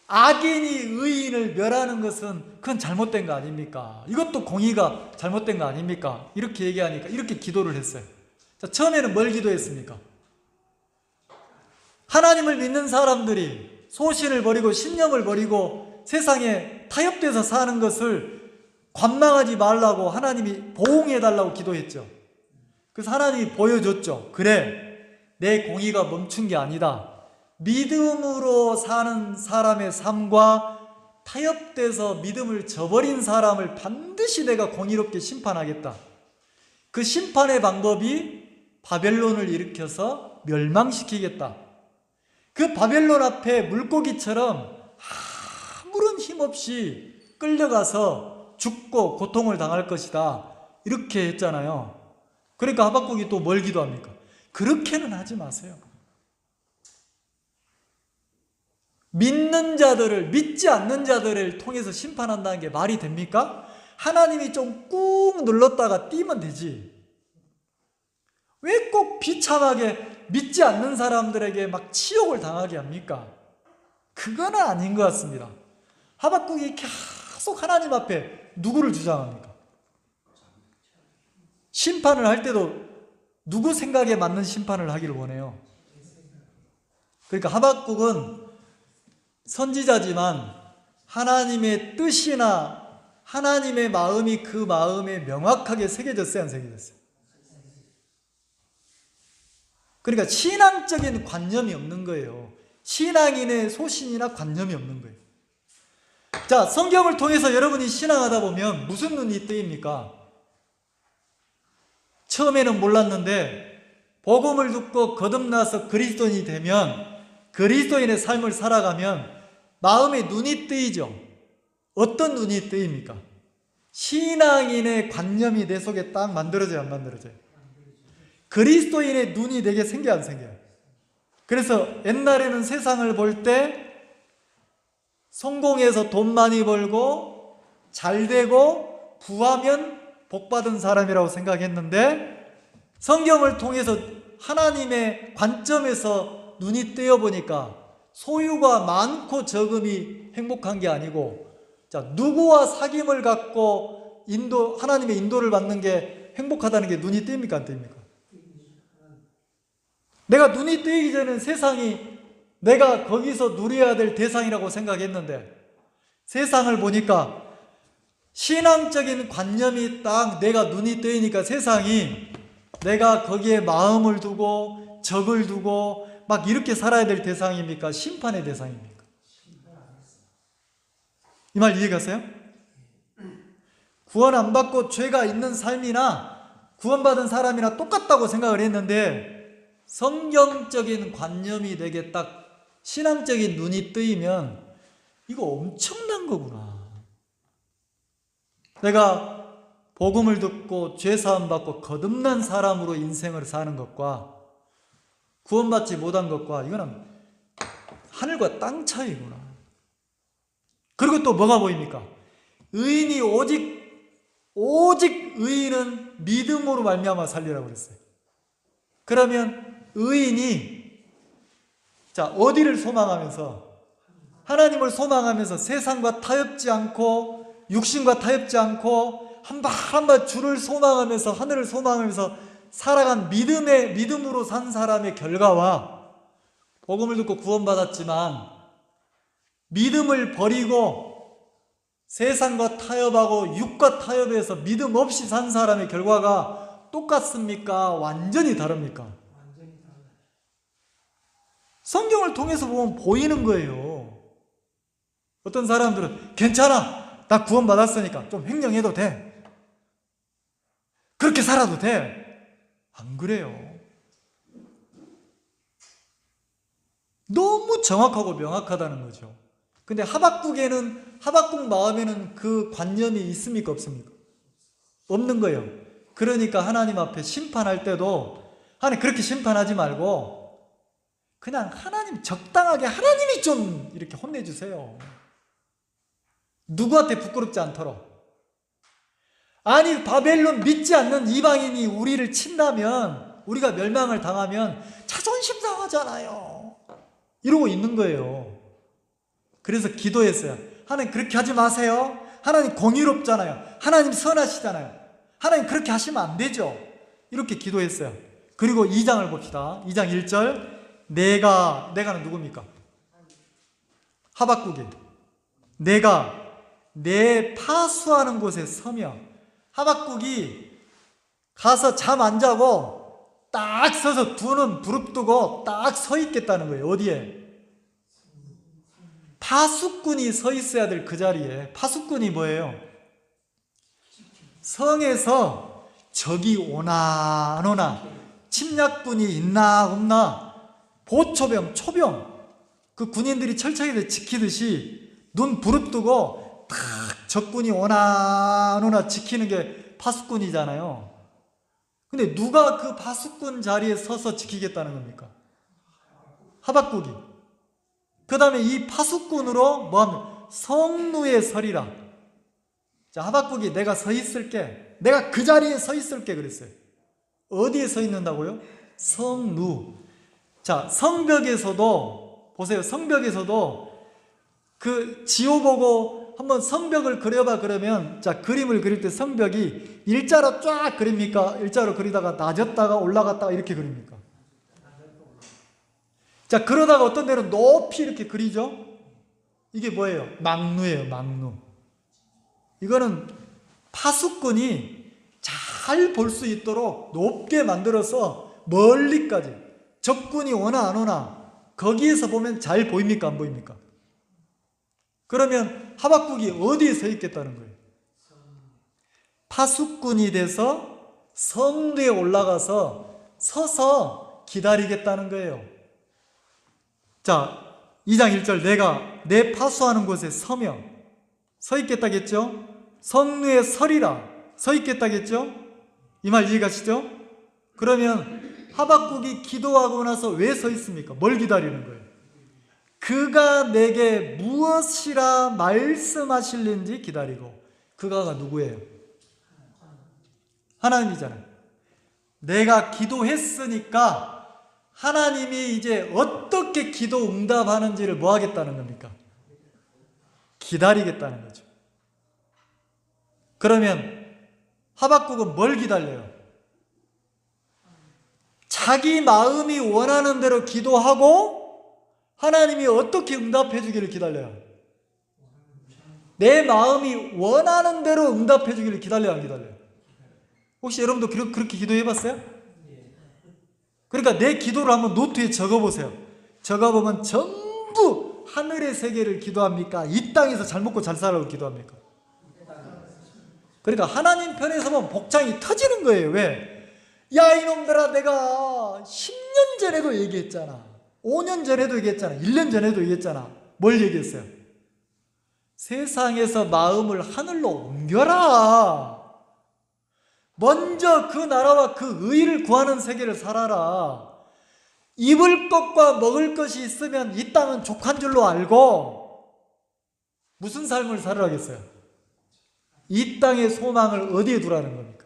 악인이 의인을 멸하는 것은 그건 잘못된 거 아닙니까? 이것도 공의가 잘못된 거 아닙니까? 이렇게 얘기하니까 이렇게 기도를 했어요. 자, 처음에는 뭘 기도했습니까? 하나님을 믿는 사람들이 소신을 버리고 신념을 버리고 세상에 타협돼서 사는 것을 관망하지 말라고 하나님이 보응해달라고 기도했죠. 그래서 하나님이 보여줬죠. 그래, 내 공의가 멈춘 게 아니다. 믿음으로 사는 사람의 삶과 타협돼서 믿음을 저버린 사람을 반드시 내가 공의롭게 심판하겠다. 그 심판의 방법이 바벨론을 일으켜서 멸망시키겠다. 그 바벨론 앞에 물고기처럼 아무런 힘 없이 끌려가서 죽고 고통을 당할 것이다. 이렇게 했잖아요. 그러니까 하박국이 또 뭘 기도합니까? 그렇게는 하지 마세요. 믿는 자들을, 믿지 않는 자들을 통해서 심판한다는 게 말이 됩니까? 하나님이 좀 꾹 눌렀다가 띄면 되지. 왜 꼭 비참하게 믿지 않는 사람들에게 막 치욕을 당하게 합니까? 그거는 아닌 것 같습니다. 하박국이 계속 하나님 앞에 누구를 주장합니까? 심판을 할 때도 누구 생각에 맞는 심판을 하기를 원해요. 그러니까 하박국은 선지자지만 하나님의 뜻이나 하나님의 마음이 그 마음에 명확하게 새겨졌어요, 안 새겨졌어요? 그러니까 신앙적인 관념이 없는 거예요. 신앙인의 소신이나 관념이 없는 거예요. 자, 성경을 통해서 여러분이 신앙하다 보면 무슨 눈이 뜨입니까? 처음에는 몰랐는데 복음을 듣고 거듭나서 그리스도인이 되면, 그리스도인의 삶을 살아가면 마음에 눈이 뜨이죠. 어떤 눈이 뜨입니까? 신앙인의 관념이 내 속에 딱 만들어져요, 안 만들어져요? 그리스도인의 눈이 내게 생겨, 안 생겨요? 그래서 옛날에는 세상을 볼 때 성공해서 돈 많이 벌고 잘 되고 부하면 복받은 사람이라고 생각했는데, 성경을 통해서 하나님의 관점에서 눈이 뜨여 보니까 소유가 많고 적음이 행복한 게 아니고, 자, 누구와 사귐을 갖고 하나님의 인도를 받는 게 행복하다는 게 눈이 띄입니까, 안 띄입니까? 내가 눈이 뜨이기 전에는 세상이 내가 거기서 누려야 될 대상이라고 생각했는데, 세상을 보니까 신앙적인 관념이 딱 내가 눈이 뜨이니까 세상이 내가 거기에 마음을 두고 적을 두고 막 이렇게 살아야 될 대상입니까? 심판의 대상입니까? 이 말 이해 가세요? 구원 안 받고 죄가 있는 삶이나 구원받은 사람이나 똑같다고 생각을 했는데 성경적인 관념이 내게 딱 신앙적인 눈이 뜨이면 이거 엄청난 거구나. 내가 복음을 듣고 죄사함 받고 거듭난 사람으로 인생을 사는 것과 구원받지 못한 것과 이거는 하늘과 땅 차이구나. 그리고 또 뭐가 보입니까? 의인이 오직 의인은 믿음으로 말미암아 살리라고 그랬어요. 그러면 의인이 어디를 소망하면서, 하나님을 소망하면서 세상과 타협지 않고 육신과 타협지 않고 한 발 한 발 주를 소망하면서 하늘을 소망하면서 살아간 믿음으로 산 사람의 결과와 복음을 듣고 구원받았지만 믿음을 버리고 세상과 타협하고 육과 타협해서 믿음 없이 산 사람의 결과가 똑같습니까? 완전히 다릅니까? 성경을 통해서 보면 보이는 거예요. 어떤 사람들은 괜찮아, 나 구원받았으니까 좀 횡령해도 돼, 그렇게 살아도 돼. 안 그래요. 너무 정확하고 명확하다는 거죠. 근데 하박국 마음에는 그 관념이 있습니까? 없습니까? 없는 거예요. 그러니까 하나님 앞에 심판할 때도 하나님 그렇게 심판하지 말고 그냥 하나님 적당하게 하나님이 좀 이렇게 혼내주세요. 누구한테 부끄럽지 않도록. 아니 바벨론 믿지 않는 이방인이 우리를 친다면, 우리가 멸망을 당하면 자존심 상하잖아요. 이러고 있는 거예요. 그래서 기도했어요. 하나님 그렇게 하지 마세요. 하나님 공의롭잖아요. 하나님 선하시잖아요. 하나님 그렇게 하시면 안 되죠. 이렇게 기도했어요. 그리고 2장을 봅시다. 2장 1절. 내가는 누굽니까? 하박국이. 내가 내 파수하는 곳에 서며, 하박국이 가서 잠 안 자고 딱 서서 두 눈 부릅뜨고 딱 서 있겠다는 거예요. 어디에? 파수꾼이 서 있어야 될 그 자리에. 파수꾼이 뭐예요? 성에서 적이 오나 안 오나, 침략군이 있나 없나, 보초병, 초병, 그 군인들이 철저히 지키듯이 눈 부릅뜨고 탁 적군이 오나 안 오나 지키는 게 파수꾼이잖아요. 근데 누가 그 파수꾼 자리에 서서 지키겠다는 겁니까? 하박국이. 그 다음에 이 파수꾼으로 뭐하면 성루에 서리라. 자, 하박국이 내가 서 있을게, 내가 그 자리에 서 있을게 그랬어요. 어디에 서 있는다고요? 성루. 자, 성벽에서도 보세요. 성벽에서도 그 지호 보고 한번 성벽을 그려봐 그러면, 자, 그림을 그릴 때 성벽이 일자로 쫙 그립니까? 일자로 그리다가 낮았다가 올라갔다가 이렇게 그립니까? 자, 그러다가 어떤 데는 높이 이렇게 그리죠? 이게 뭐예요? 망루예요, 망루. 이거는 파수꾼이 잘 볼 수 있도록 높게 만들어서 멀리까지, 적군이 오나 안 오나 거기에서 보면 잘 보입니까? 안 보입니까? 그러면 하박국이 어디에 서 있겠다는 거예요? 파수꾼이 돼서 성루에 올라가서 서서 기다리겠다는 거예요. 자, 2장 1절. 내가 내 파수하는 곳에 서며, 서 있겠다겠죠? 성루에 서리라, 서 있겠다겠죠? 이 말 이해가시죠? 그러면 하박국이 기도하고 나서 왜 서 있습니까? 뭘 기다리는 거예요? 그가 내게 무엇이라 말씀하실는지 기다리고. 그가가 누구예요? 하나님이잖아요. 내가 기도했으니까 하나님이 이제 어떻게 기도 응답하는지를 뭐 하겠다는 겁니까? 기다리겠다는 거죠. 그러면 하박국은 뭘 기다려요? 자기 마음이 원하는 대로 기도하고 하나님이 어떻게 응답해 주기를 기다려요? 내 마음이 원하는 대로 응답해 주기를 기다려요, 안 기다려요? 혹시 여러분도 그렇게 기도해 봤어요? 그러니까 내 기도를 한번 노트에 적어보세요. 적어보면 전부 하늘의 세계를 기도합니까? 이 땅에서 잘 먹고 잘 살라고 기도합니까? 그러니까 하나님 편에서 보면 복장이 터지는 거예요. 왜? 야 이놈들아, 내가 10년 전에도 얘기했잖아. 5년 전에도 얘기했잖아. 1년 전에도 얘기했잖아. 뭘 얘기했어요? 세상에서 마음을 하늘로 옮겨라. 먼저 그 나라와 그 의를 구하는 세계를 살아라. 입을 것과 먹을 것이 있으면 이 땅은 족한 줄로 알고 무슨 삶을 살으라겠어요? 이 땅의 소망을 어디에 두라는 겁니까?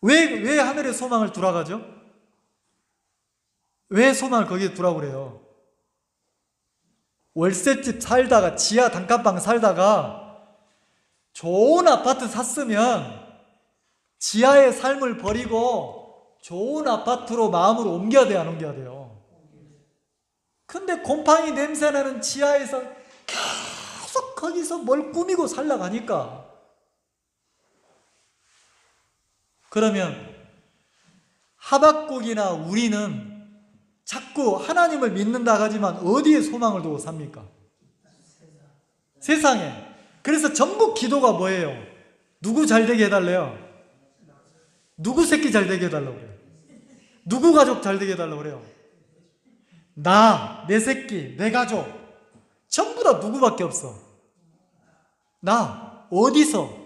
왜 하늘의 소망을 두라가죠? 왜 소망을 거기에 두라고 그래요? 월세집 살다가 지하 단칸방 살다가 좋은 아파트 샀으면 지하의 삶을 버리고 좋은 아파트로 마음을 옮겨야 돼요, 안 옮겨야 돼요? 근데 곰팡이 냄새나는 지하에서 계속 거기서 뭘 꾸미고 살라가니까, 그러면 하박국이나 우리는 자꾸 하나님을 믿는다 하지만 어디에 소망을 두고 삽니까? 세상에. 그래서 전부 기도가 뭐예요? 누구 잘 되게 해달래요? 누구 새끼 잘 되게 해달라고 그래요? 누구 가족 잘 되게 해달라고 그래요? 나, 내 새끼, 내 가족 전부 다 누구밖에 없어? 나. 어디서?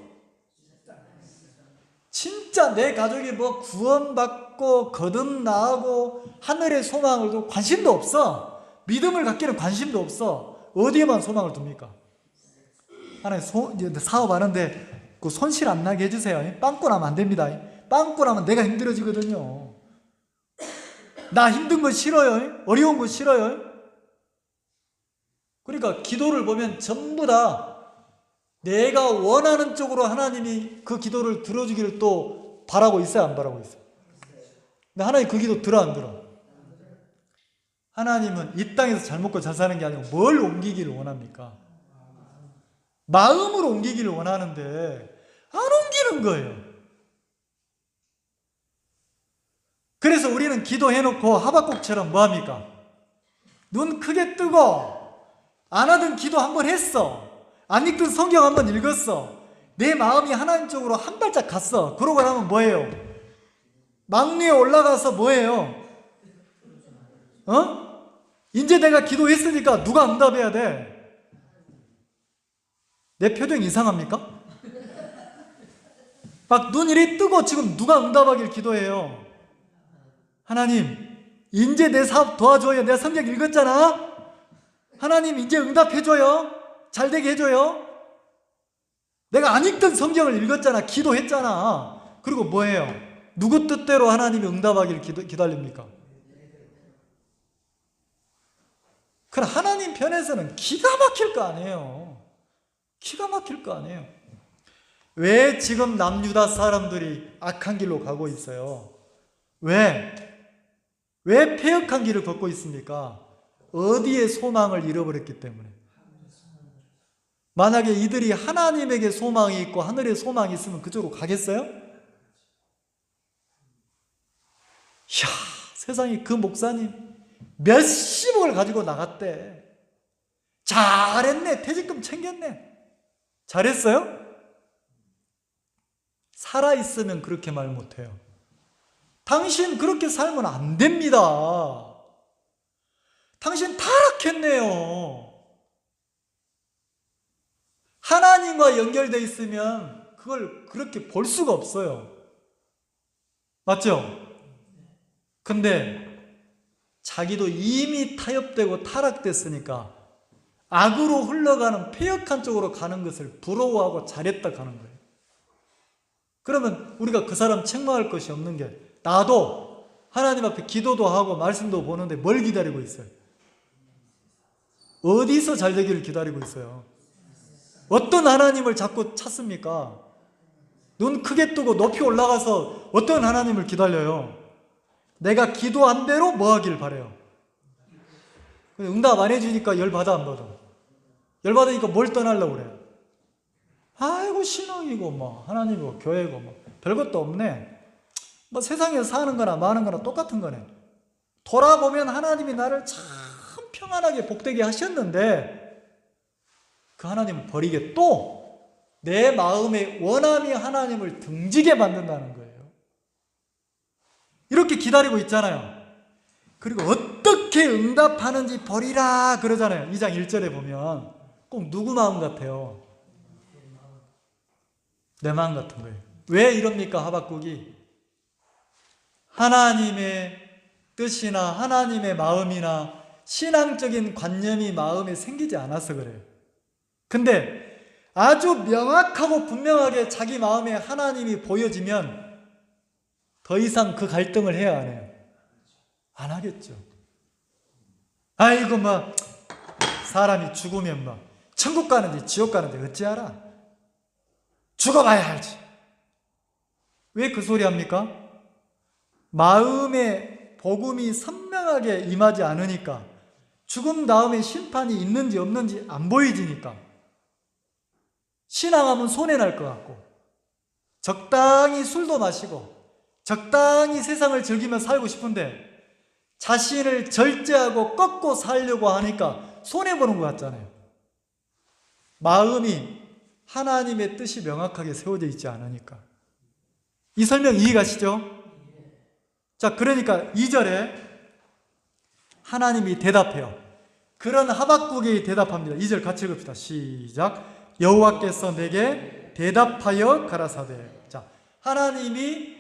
진짜 내 가족이 뭐 구원받고 거듭나고 하늘의 소망을 두고 관심도 없어. 믿음을 갖기는 관심도 없어. 어디에만 소망을 둡니까? 하나님 사업하는데 그 손실 안 나게 해주세요. 빵꾸 나면 안 됩니다. 빵꾸 나면 내가 힘들어지거든요. 나 힘든 거 싫어요. 어려운 거 싫어요. 그러니까 기도를 보면 전부 다 내가 원하는 쪽으로 하나님이 그 기도를 들어주기를 또 바라고 있어요, 안 바라고 있어요? 근데 하나님 그 기도 들어, 안 들어? 하나님은 이 땅에서 잘 먹고 잘 사는 게 아니고 뭘 옮기기를 원합니까? 마음으로 옮기기를 원하는데 안 옮기는 거예요. 그래서 우리는 기도해놓고 하박국처럼 뭐합니까? 눈 크게 뜨고 안 하던 기도 한번 했어. 안 읽던 성경 한번 읽었어. 내 마음이 하나님 쪽으로 한 발짝 갔어. 그러고 나면 뭐예요? 막리에 올라가서 뭐예요? 이제 내가 기도했으니까 누가 응답해야 돼? 내 표정 이상합니까? 막 눈 이리 뜨고 지금 누가 응답하길 기도해요? 하나님, 이제 내 사업 도와줘요. 내가 성경 읽었잖아. 하나님 이제 응답해줘요. 잘되게 해줘요. 내가 안 읽던 성경을 읽었잖아. 기도했잖아. 그리고 뭐예요? 누구 뜻대로 하나님이 응답하기를 기다립니까? 그럼 하나님 편에서는 기가 막힐 거 아니에요. 기가 막힐 거 아니에요. 왜 지금 남유다 사람들이 악한 길로 가고 있어요? 왜 패역한 길을 걷고 있습니까? 어디에 소망을 잃어버렸기 때문에. 만약에 이들이 하나님에게 소망이 있고 하늘에 소망이 있으면 그쪽으로 가겠어요? 이야, 세상에 그 목사님 몇십억을 가지고 나갔대. 잘했네. 퇴직금 챙겼네. 잘했어요? 살아있으면 그렇게 말 못해요. 당신 그렇게 살면 안 됩니다. 당신 타락했네요. 하나님과 연결되어 있으면 그걸 그렇게 볼 수가 없어요. 맞죠? 근데 자기도 이미 타협되고 타락됐으니까 악으로 흘러가는 패역한 쪽으로 가는 것을 부러워하고 잘했다 가는 거예요. 그러면 우리가 그 사람 책망할 것이 없는 게, 나도 하나님 앞에 기도도 하고 말씀도 보는데 뭘 기다리고 있어요? 어디서 잘 되기를 기다리고 있어요? 어떤 하나님을 자꾸 찾습니까? 눈 크게 뜨고 높이 올라가서 어떤 하나님을 기다려요? 내가 기도한 대로 뭐 하길 바래요? 응답 안 해주니까 열받아, 안 받아? 열받으니까 뭘 떠나려고 그래요? 아이고 신앙이고 뭐 하나님이고 교회고 뭐 별것도 없네. 뭐 세상에서 사는 거나 마는 거나 똑같은 거네. 돌아보면 하나님이 나를 참 평안하게 복되게 하셨는데 그 하나님을 버리게 또 내 마음의 원함이 하나님을 등지게 만든다는 거예요. 이렇게 기다리고 있잖아요. 그리고 어떻게 응답하는지 보리라 그러잖아요. 2장 1절에 보면 꼭 누구 마음 같아요? 내 마음 같은 거예요. 왜 이럽니까? 하박국이 하나님의 뜻이나 하나님의 마음이나 신앙적인 관념이 마음에 생기지 않아서 그래요. 근데 아주 명확하고 분명하게 자기 마음에 하나님이 보여지면 더 이상 그 갈등을 해야 안 해요? 안 하겠죠. 아이고 사람이 죽으면 천국 가는지 지옥 가는지 어찌 알아? 죽어봐야 알지. 왜 그 소리 합니까? 마음에 복음이 선명하게 임하지 않으니까, 죽음 다음에 심판이 있는지 없는지 안 보여지니까 신앙하면 손해날 것 같고, 적당히 술도 마시고 적당히 세상을 즐기며 살고 싶은데 자신을 절제하고 꺾고 살려고 하니까 손해보는 것 같잖아요. 마음이 하나님의 뜻이 명확하게 세워져 있지 않으니까. 이 설명 이해가시죠? 자, 그러니까 2절에 하나님이 대답해요. 그런 하박국이 대답합니다. 2절 같이 읽읍시다. 시작. 여호와께서 내게 대답하여 가라사대. 자, 하나님이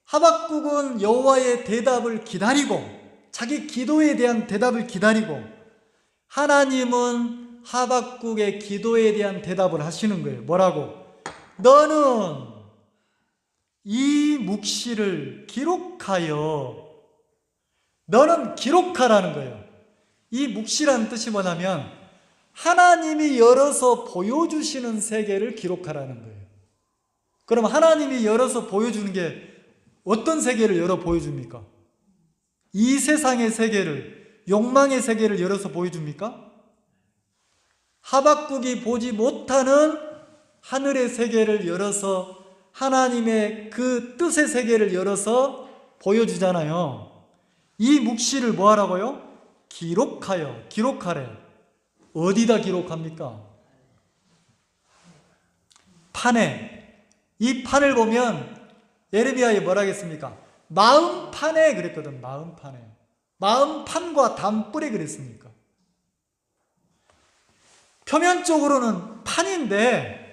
하박국은 여호와의 대답을 기다리고, 자기 기도에 대한 대답을 기다리고, 하나님은 하박국의 기도에 대한 대답을 하시는 거예요. 뭐라고? 너는 이 묵시를 기록하여, 너는 기록하라는 거예요. 이 묵시라는 뜻이 뭐냐면 하나님이 열어서 보여주시는 세계를 기록하라는 거예요. 그럼 하나님이 열어서 보여주는 게 어떤 세계를 열어 보여줍니까? 이 세상의 세계를, 욕망의 세계를 열어서 보여줍니까? 하박국이 보지 못하는 하늘의 세계를 열어서, 하나님의 그 뜻의 세계를 열어서 보여주잖아요. 이 묵시를 뭐 하라고요? 기록하여, 기록하래. 어디다 기록합니까? 판에. 이 판을 보면 예레미야에 뭐라 하겠습니까? 마음판에 그랬거든. 마음판에. 마음판과 담불에 그랬습니까? 표면적으로는 판인데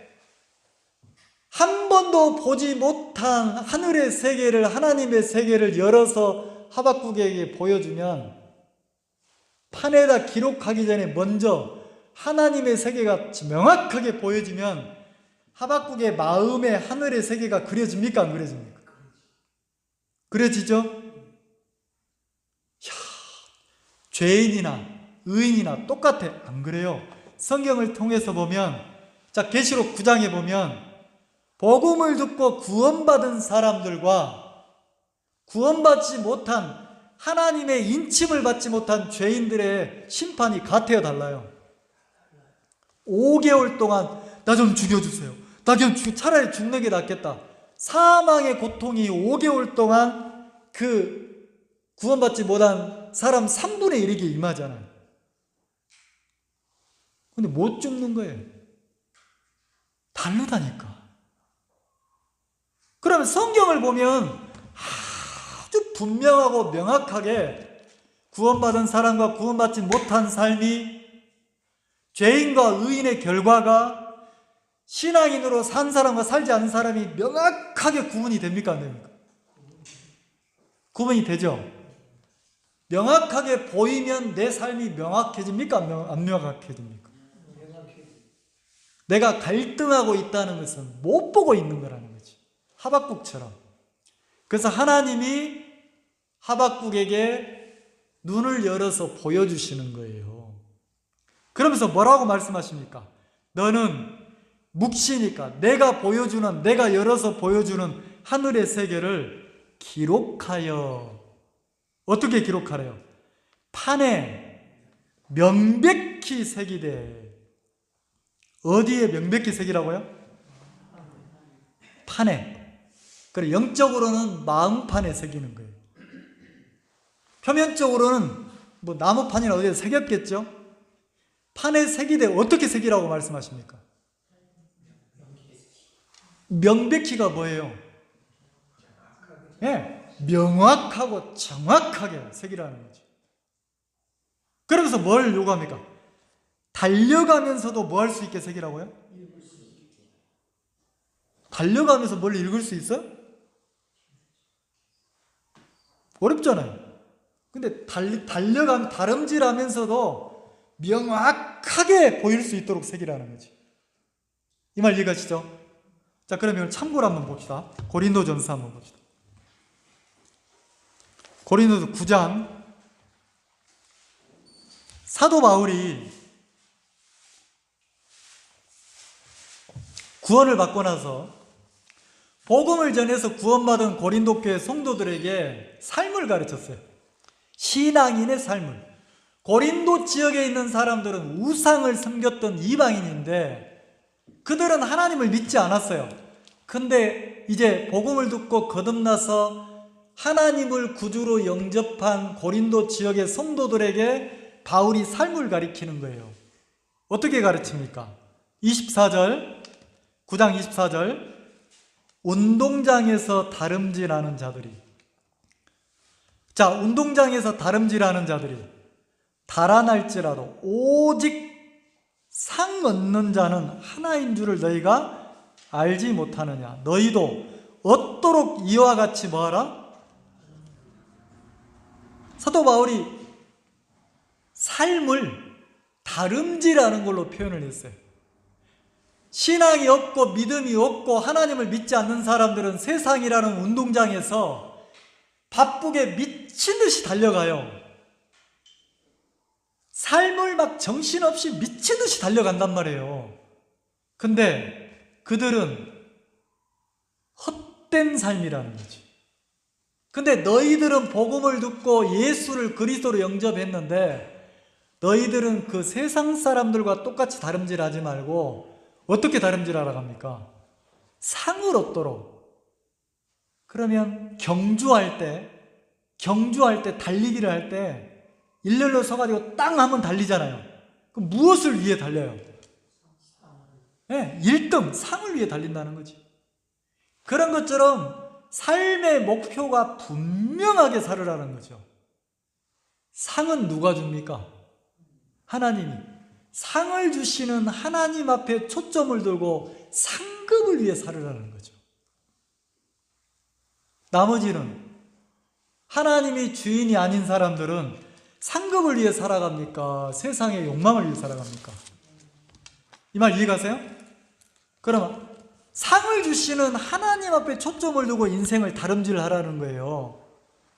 한 번도 보지 못한 하늘의 세계를, 하나님의 세계를 열어서 하박국에게 보여주면, 판에다 기록하기 전에 먼저 하나님의 세계가 명확하게 보여지면 하박국의 마음에 하늘의 세계가 그려집니까? 안 그려집니까? 그려지죠? 이야, 죄인이나 의인이나 똑같아. 안 그래요? 성경을 통해서 보면, 자, 계시록 9장에 보면 복음을 듣고 구원받은 사람들과 구원받지 못한, 하나님의 인침을 받지 못한 죄인들의 심판이 같아요, 달라요? 5개월 동안 나 좀 죽여주세요. 나 좀 차라리 죽는 게 낫겠다. 사망의 고통이 5개월 동안 그 구원받지 못한 사람 3분의 1에게 임하잖아요. 근데 못 죽는 거예요. 다르다니까. 그러면 성경을 보면 아주 분명하고 명확하게 구원받은 사람과 구원받지 못한 삶이, 죄인과 의인의 결과가 신앙인으로 산 사람과 살지 않은 사람이 명확하게 구분이 됩니까? 안 됩니까? 구분이 되죠? 명확하게 보이면 내 삶이 명확해집니까? 안 명확해집니까? 내가 갈등하고 있다는 것은 못 보고 있는 거라는 거지. 하박국처럼. 그래서 하나님이 하박국에게 눈을 열어서 보여주시는 거예요. 그러면서 뭐라고 말씀하십니까? 너는 묵시니까 내가 보여주는, 내가 열어서 보여주는 하늘의 세계를 기록하여. 어떻게 기록하래요? 판에 명백히 새기되. 어디에 명백히 새기라고요? 판에. 그래, 영적으로는 마음판에 새기는 거예요. 표면적으로는 뭐 나무판이나 어디에 새겼겠죠? 판에 새기되 어떻게 새기라고 말씀하십니까? 명백히가 뭐예요? 예, 명확하고 정확하게 새기라는 거죠. 그러면서 뭘 요구합니까? 달려가면서도 뭐 할 수 있게 새기라고요? 달려가면서 뭘 읽을 수 있어요? 어렵잖아요. 근데 달려가면 다름질하면서도 명확하게 보일 수 있도록 새기라는 거지. 이 말 이해가시죠? 자, 그러면 참고로 한번 봅시다. 고린도전서 한번 봅시다. 고린도서 9장. 사도 바울이 구원을 받고 나서 복음을 전해서 구원받은 고린도 교회 성도들에게 삶을 가르쳤어요. 신앙인의 삶을. 고린도 지역에 있는 사람들은 우상을 섬겼던 이방인인데 그들은 하나님을 믿지 않았어요. 근데 이제 복음을 듣고 거듭나서 하나님을 구주로 영접한 고린도 지역의 성도들에게 바울이 삶을 가리키는 거예요. 어떻게 가르칩니까? 24절, 9장 24절. 운동장에서 다름질하는 자들이. 자, 운동장에서 다름질하는 자들이 달아날지라도 오직 상 얻는 자는 하나인 줄을 너희가 알지 못하느냐. 너희도 얻도록 이와 같이 뭐하라? 사도 바울이 삶을 다름질하는 걸로 표현을 했어요. 신앙이 없고 믿음이 없고 하나님을 믿지 않는 사람들은 세상이라는 운동장에서 바쁘게 미친 듯이 달려가요. 삶을 막 정신없이 미친 듯이 달려간단 말이에요. 근데 그들은 헛된 삶이라는 거지. 근데 너희들은 복음을 듣고 예수를 그리스도로 영접했는데 너희들은 그 세상 사람들과 똑같이 다름질하지 말고 어떻게 다름질하라고 합니까? 상을 얻도록. 그러면 경주할 때 달리기를 할 때 일렬로 서가지고 땅 한번 달리잖아요. 그럼 무엇을 위해 달려요? 네, 1등, 상을 위해 달린다는 거지. 그런 것처럼 삶의 목표가 분명하게 살으라는 거죠. 상은 누가 줍니까? 하나님이. 상을 주시는 하나님 앞에 초점을 두고 상급을 위해 살으라는 거죠. 나머지는 하나님이 주인이 아닌 사람들은 상급을 위해 살아갑니까? 세상의 욕망을 위해 살아갑니까? 이 말 이해가세요? 그러면 상을 주시는 하나님 앞에 초점을 두고 인생을 다름질하라는 거예요.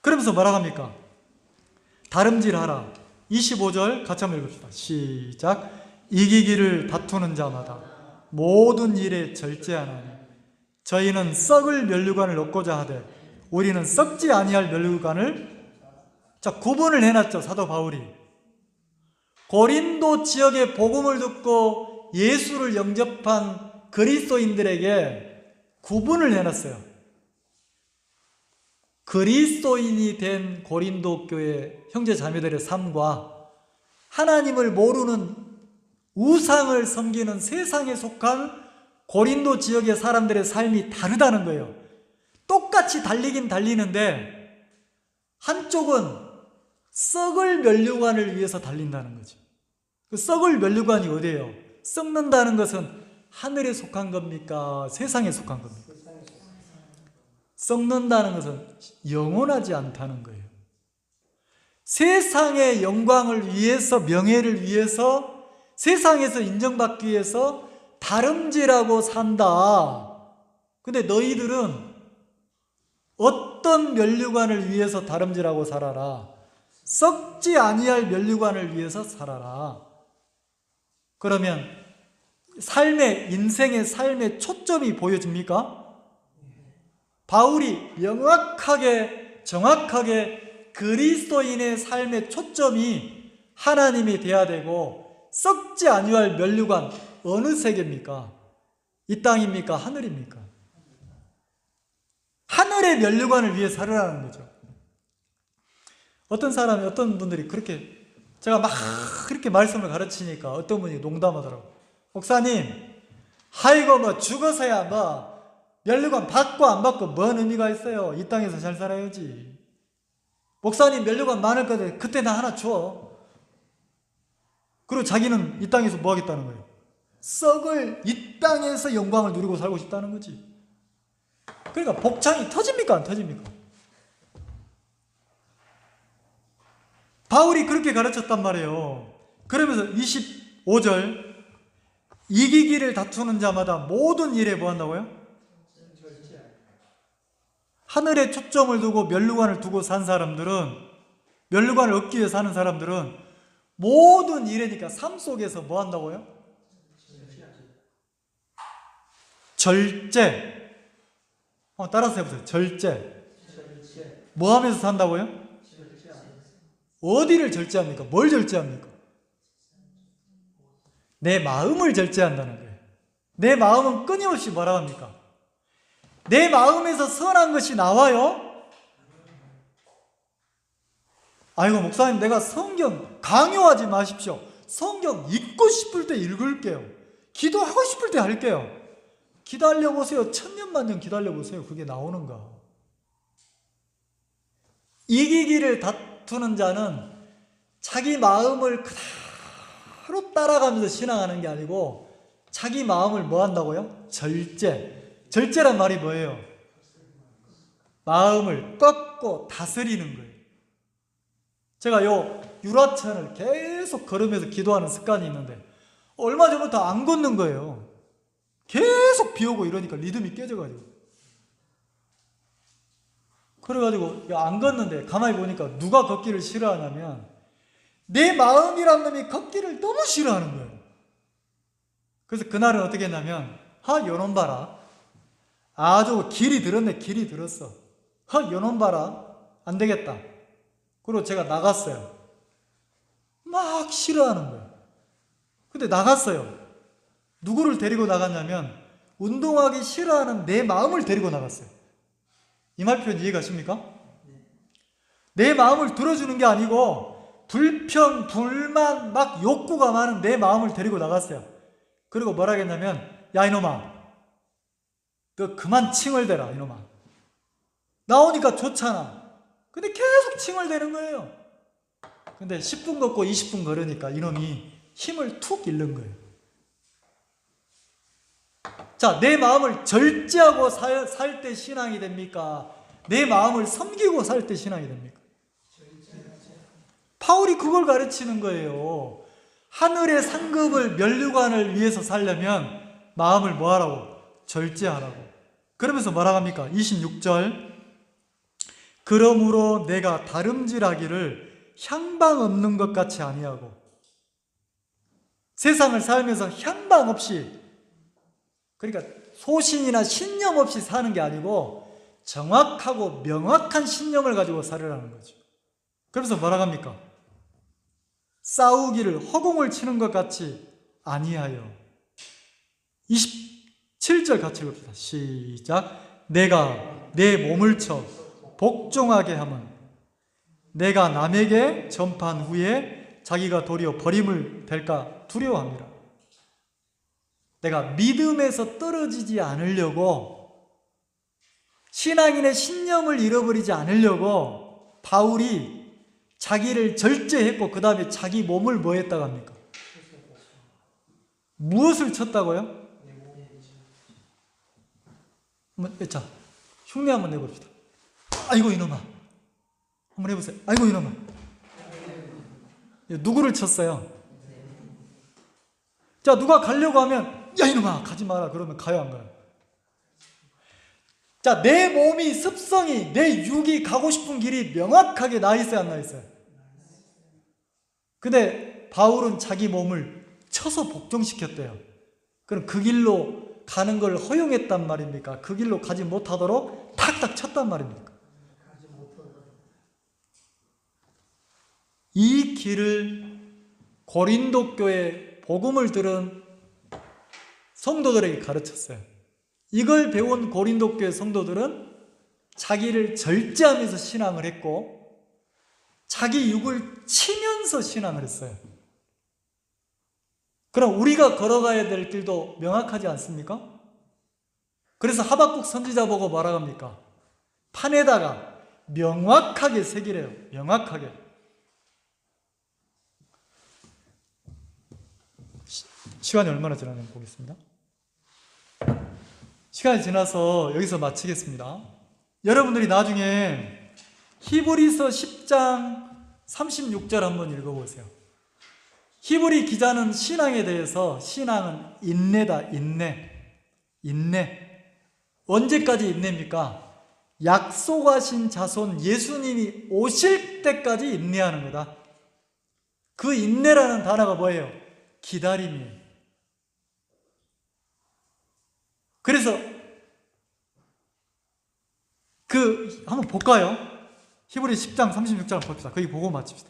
그러면서 뭐라고 합니까? 다름질하라. 25절 같이 한번 읽읍시다. 시작. 이기기를 다투는 자마다 모든 일에 절제하나니 저희는 썩을 면류관을 얻고자 하되 우리는 썩지 아니할 면류관을. 자, 구분을 해놨죠, 사도 바울이. 고린도 지역의 복음을 듣고 예수를 영접한 그리스도인들에게 구분을 해놨어요. 그리스도인이 된 고린도 교회 형제 자매들의 삶과 하나님을 모르는 우상을 섬기는 세상에 속한 고린도 지역의 사람들의 삶이 다르다는 거예요. 똑같이 달리긴 달리는데 한쪽은 썩을 면류관을 위해서 달린다는 거죠. 그 썩을 면류관이 어디예요? 썩는다는 것은 하늘에 속한 겁니까? 세상에 속한 겁니까? 썩는다는 것은 영원하지 않다는 거예요. 세상의 영광을 위해서, 명예를 위해서, 세상에서 인정받기 위해서 다름질하고 산다. 근데 너희들은 어떤 면류관을 위해서 다름질하고 살아라. 썩지 아니할 면류관을 위해서 살아라. 그러면 인생의 삶의 초점이 보여집니까? 바울이 명확하게 정확하게 그리스도인의 삶의 초점이 하나님이 돼야 되고 썩지 아니할 면류관 어느 세계입니까? 이 땅입니까? 하늘입니까? 하늘의 면류관을 위해 살으라는 거죠. 어떤 분들이 그렇게 제가 막 그렇게 말씀을 가르치니까 어떤 분이 농담하더라고요. 목사님, 아이고 뭐 죽어서야 뭐 면류관 받고 안 받고 뭔 의미가 있어요? 이 땅에서 잘 살아야지. 목사님 면류관 많을 거데 그때 나 하나 줘. 그리고 자기는 이 땅에서 뭐 하겠다는 거예요? 썩을 이 땅에서 영광을 누리고 살고 싶다는 거지. 그러니까 복창이 터집니까 안 터집니까? 바울이 그렇게 가르쳤단 말이에요. 그러면서 25절 이기기를 다투는 자마다 모든 일에 뭐 한다고요? 하늘에 초점을 두고 면류관을 두고 산 사람들은, 면류관을 얻기 위해 사는 사람들은 모든 일이니까 삶 속에서 뭐 한다고요? 절제. 따라서 해보세요. 절제. 뭐 하면서 산다고요? 어디를 절제합니까? 뭘 절제합니까? 내 마음을 절제한다는 거예요. 내 마음은 끊임없이 뭐라 합니까? 내 마음에서 선한 것이 나와요? 아이고 목사님 내가 성경 강요하지 마십시오. 성경 읽고 싶을 때 읽을게요. 기도하고 싶을 때 할게요. 기다려보세요. 천년만년 기다려보세요. 그게 나오는가? 이기기를 다투는 자는 자기 마음을 그대로 따라가면서 신앙하는 게 아니고 자기 마음을 뭐 한다고요? 절제. 절제란 말이 뭐예요? 마음을 꺾고 다스리는 거예요. 제가 요 유라천을 계속 걸으면서 기도하는 습관이 있는데 얼마 전부터 안 걷는 거예요. 계속 비 오고 이러니까 리듬이 깨져가지고. 그래가지고 안 걷는데 가만히 보니까 누가 걷기를 싫어하냐면 내 마음이란 놈이 걷기를 너무 싫어하는 거예요. 그래서 그날은 어떻게 했냐면 요놈 봐라. 아주 길이 들었네. 길이 들었어. 요놈 봐라. 안 되겠다. 그리고 제가 나갔어요. 막 싫어하는 거예요. 근데 나갔어요. 누구를 데리고 나갔냐면 운동하기 싫어하는 내 마음을 데리고 나갔어요. 이 말 표현 이해가십니까? 내 마음을 들어주는 게 아니고 불평, 불만, 막 욕구가 많은 내 마음을 데리고 나갔어요. 그리고 뭐라 했냐면 야 이놈아 너 그만 칭얼대라 이놈아. 나오니까 좋잖아. 근데 계속 칭얼대는 거예요. 근데 10분 걷고 20분 걸으니까 이놈이 힘을 툭 잃는 거예요. 자, 내 마음을 절제하고 살 때 신앙이 됩니까? 내 마음을 섬기고 살 때 신앙이 됩니까? 바울이 그걸 가르치는 거예요. 하늘의 상급을 면류관을 위해서 살려면 마음을 뭐 하라고? 절제하라고. 그러면서 뭐라 합니까? 26절 그러므로 내가 다름질하기를 향방 없는 것 같이 아니하고 세상을 살면서 향방 없이 그러니까 소신이나 신념 없이 사는 게 아니고 정확하고 명확한 신념을 가지고 살으라는 거죠. 그래서 뭐라 합니까? 싸우기를 허공을 치는 것 같이 아니하여 27절 같이 읽읍시다. 시작. 내가 내 몸을 쳐 복종하게 함은 내가 남에게 전파한 후에 자기가 도리어 버림을 될까 두려워합니다. 내가 믿음에서 떨어지지 않으려고 신앙인의 신념을 잃어버리지 않으려고 바울이 자기를 절제했고 그 다음에 자기 몸을 뭐 했다고 합니까? 무엇을 쳤다고요? 자, 흉내 한번 내봅시다. 아이고 이놈아. 한번 해보세요. 아이고 이놈아. 누구를 쳤어요? 자, 누가 가려고 하면 야 이놈아 가지 마라 그러면 가요 안 가요? 자, 내 몸이 습성이 내 육이 가고 싶은 길이 명확하게 나 있어요 안 나 있어요? 근데 바울은 자기 몸을 쳐서 복종시켰대요. 그럼 그 길로 가는 걸 허용했단 말입니까? 그 길로 가지 못하도록 탁탁 쳤단 말입니까? 이 길을 고린도 교회 복음을 들은 성도들에게 가르쳤어요. 이걸 배운 고린도 교회 성도들은 자기를 절제하면서 신앙을 했고 자기 육을 치면서 신앙을 했어요. 그럼 우리가 걸어가야 될 길도 명확하지 않습니까? 그래서 하박국 선지자 보고 뭐라 합니까? 판에다가 명확하게 새기래요. 명확하게. 시간이 얼마나 지났는지 보겠습니다. 시간이 지나서 여기서 마치겠습니다. 여러분들이 나중에 히브리서 10장 36절 한번 읽어보세요. 히브리 기자는 신앙에 대해서 신앙은 인내다. 인내. 언제까지 인내입니까? 약속하신 자손 예수님이 오실 때까지 인내하는 거다. 그 인내라는 단어가 뭐예요? 기다림이에요. 그래서 한번 볼까요? 히브리 10장 36절 한번 봅시다. 거기 보고 마칩시다.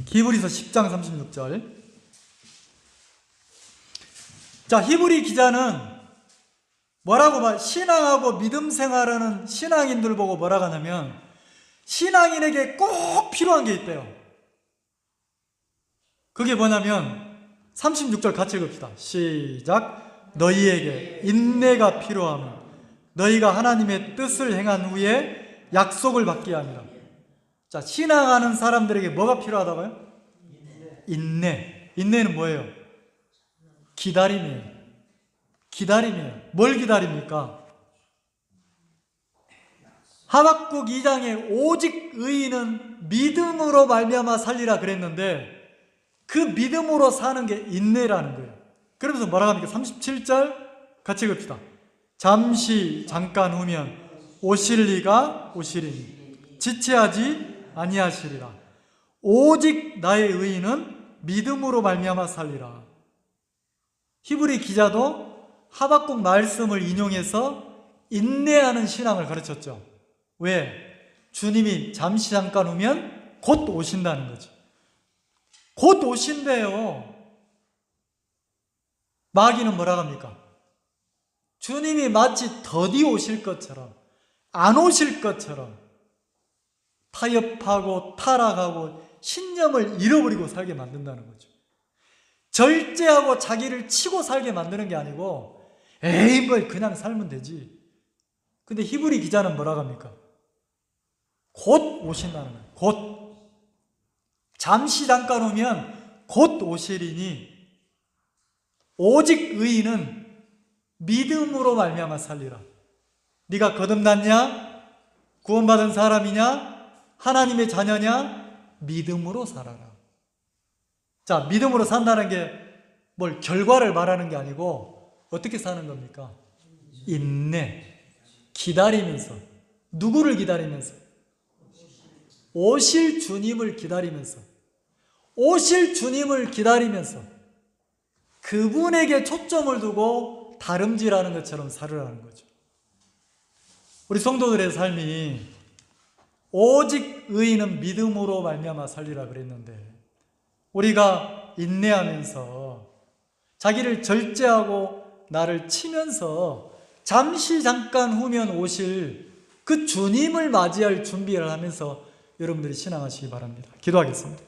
히브리서 10장 36절. 자, 히브리 기자는 뭐라고 신앙하고 믿음 생활하는 신앙인들 보고 뭐라고 하냐면 신앙인에게 꼭 필요한 게 있대요. 그게 뭐냐면 36절 같이 읽읍시다. 시작. 너희에게 인내가 필요하며 너희가 하나님의 뜻을 행한 후에 약속을 받게 합니다. 자, 신앙하는 사람들에게 뭐가 필요하다고요? 인내. 인내는 뭐예요? 기다림이에요. 기다림이에요. 뭘 기다립니까? 하박국 2장에 오직 의인은 믿음으로 말미암아 살리라 그랬는데 그 믿음으로 사는 게 인내라는 거예요. 그러면서 뭐라고 합니까? 37절 같이 읽읍시다. 잠깐 후면 오실 이가 오시리니 지체하지 아니하시리라. 오직 나의 의인은 믿음으로 말미암아 살리라. 히브리 기자도 하박국 말씀을 인용해서 인내하는 신앙을 가르쳤죠. 왜? 주님이 잠깐 후면 곧 오신다는 거죠. 곧 오신대요. 마귀는 뭐라고 합니까? 주님이 마치 더디 오실 것처럼, 안 오실 것처럼 타협하고 타락하고 신념을 잃어버리고 살게 만든다는 거죠. 절제하고 자기를 치고 살게 만드는 게 아니고 에이 뭐 그냥 살면 되지. 근데 히브리 기자는 뭐라고 합니까? 곧 오신다는 거예요. 곧. 잠깐 오면 곧 오시리니 오직 의인은 믿음으로 말미암아 살리라. 네가 거듭났냐? 구원받은 사람이냐? 하나님의 자녀냐? 믿음으로 살아라. 자, 믿음으로 산다는 게 뭘 결과를 말하는 게 아니고 어떻게 사는 겁니까? 인내. 기다리면서. 누구를 기다리면서? 오실 주님을 기다리면서. 오실 주님을 기다리면서 그분에게 초점을 두고 다름질하는 것처럼 살으라는 거죠. 우리 성도들의 삶이 오직 의인은 믿음으로 말미암아 살리라 그랬는데 우리가 인내하면서 자기를 절제하고 나를 치면서 잠깐 후면 오실 그 주님을 맞이할 준비를 하면서 여러분들이 신앙하시기 바랍니다. 기도하겠습니다.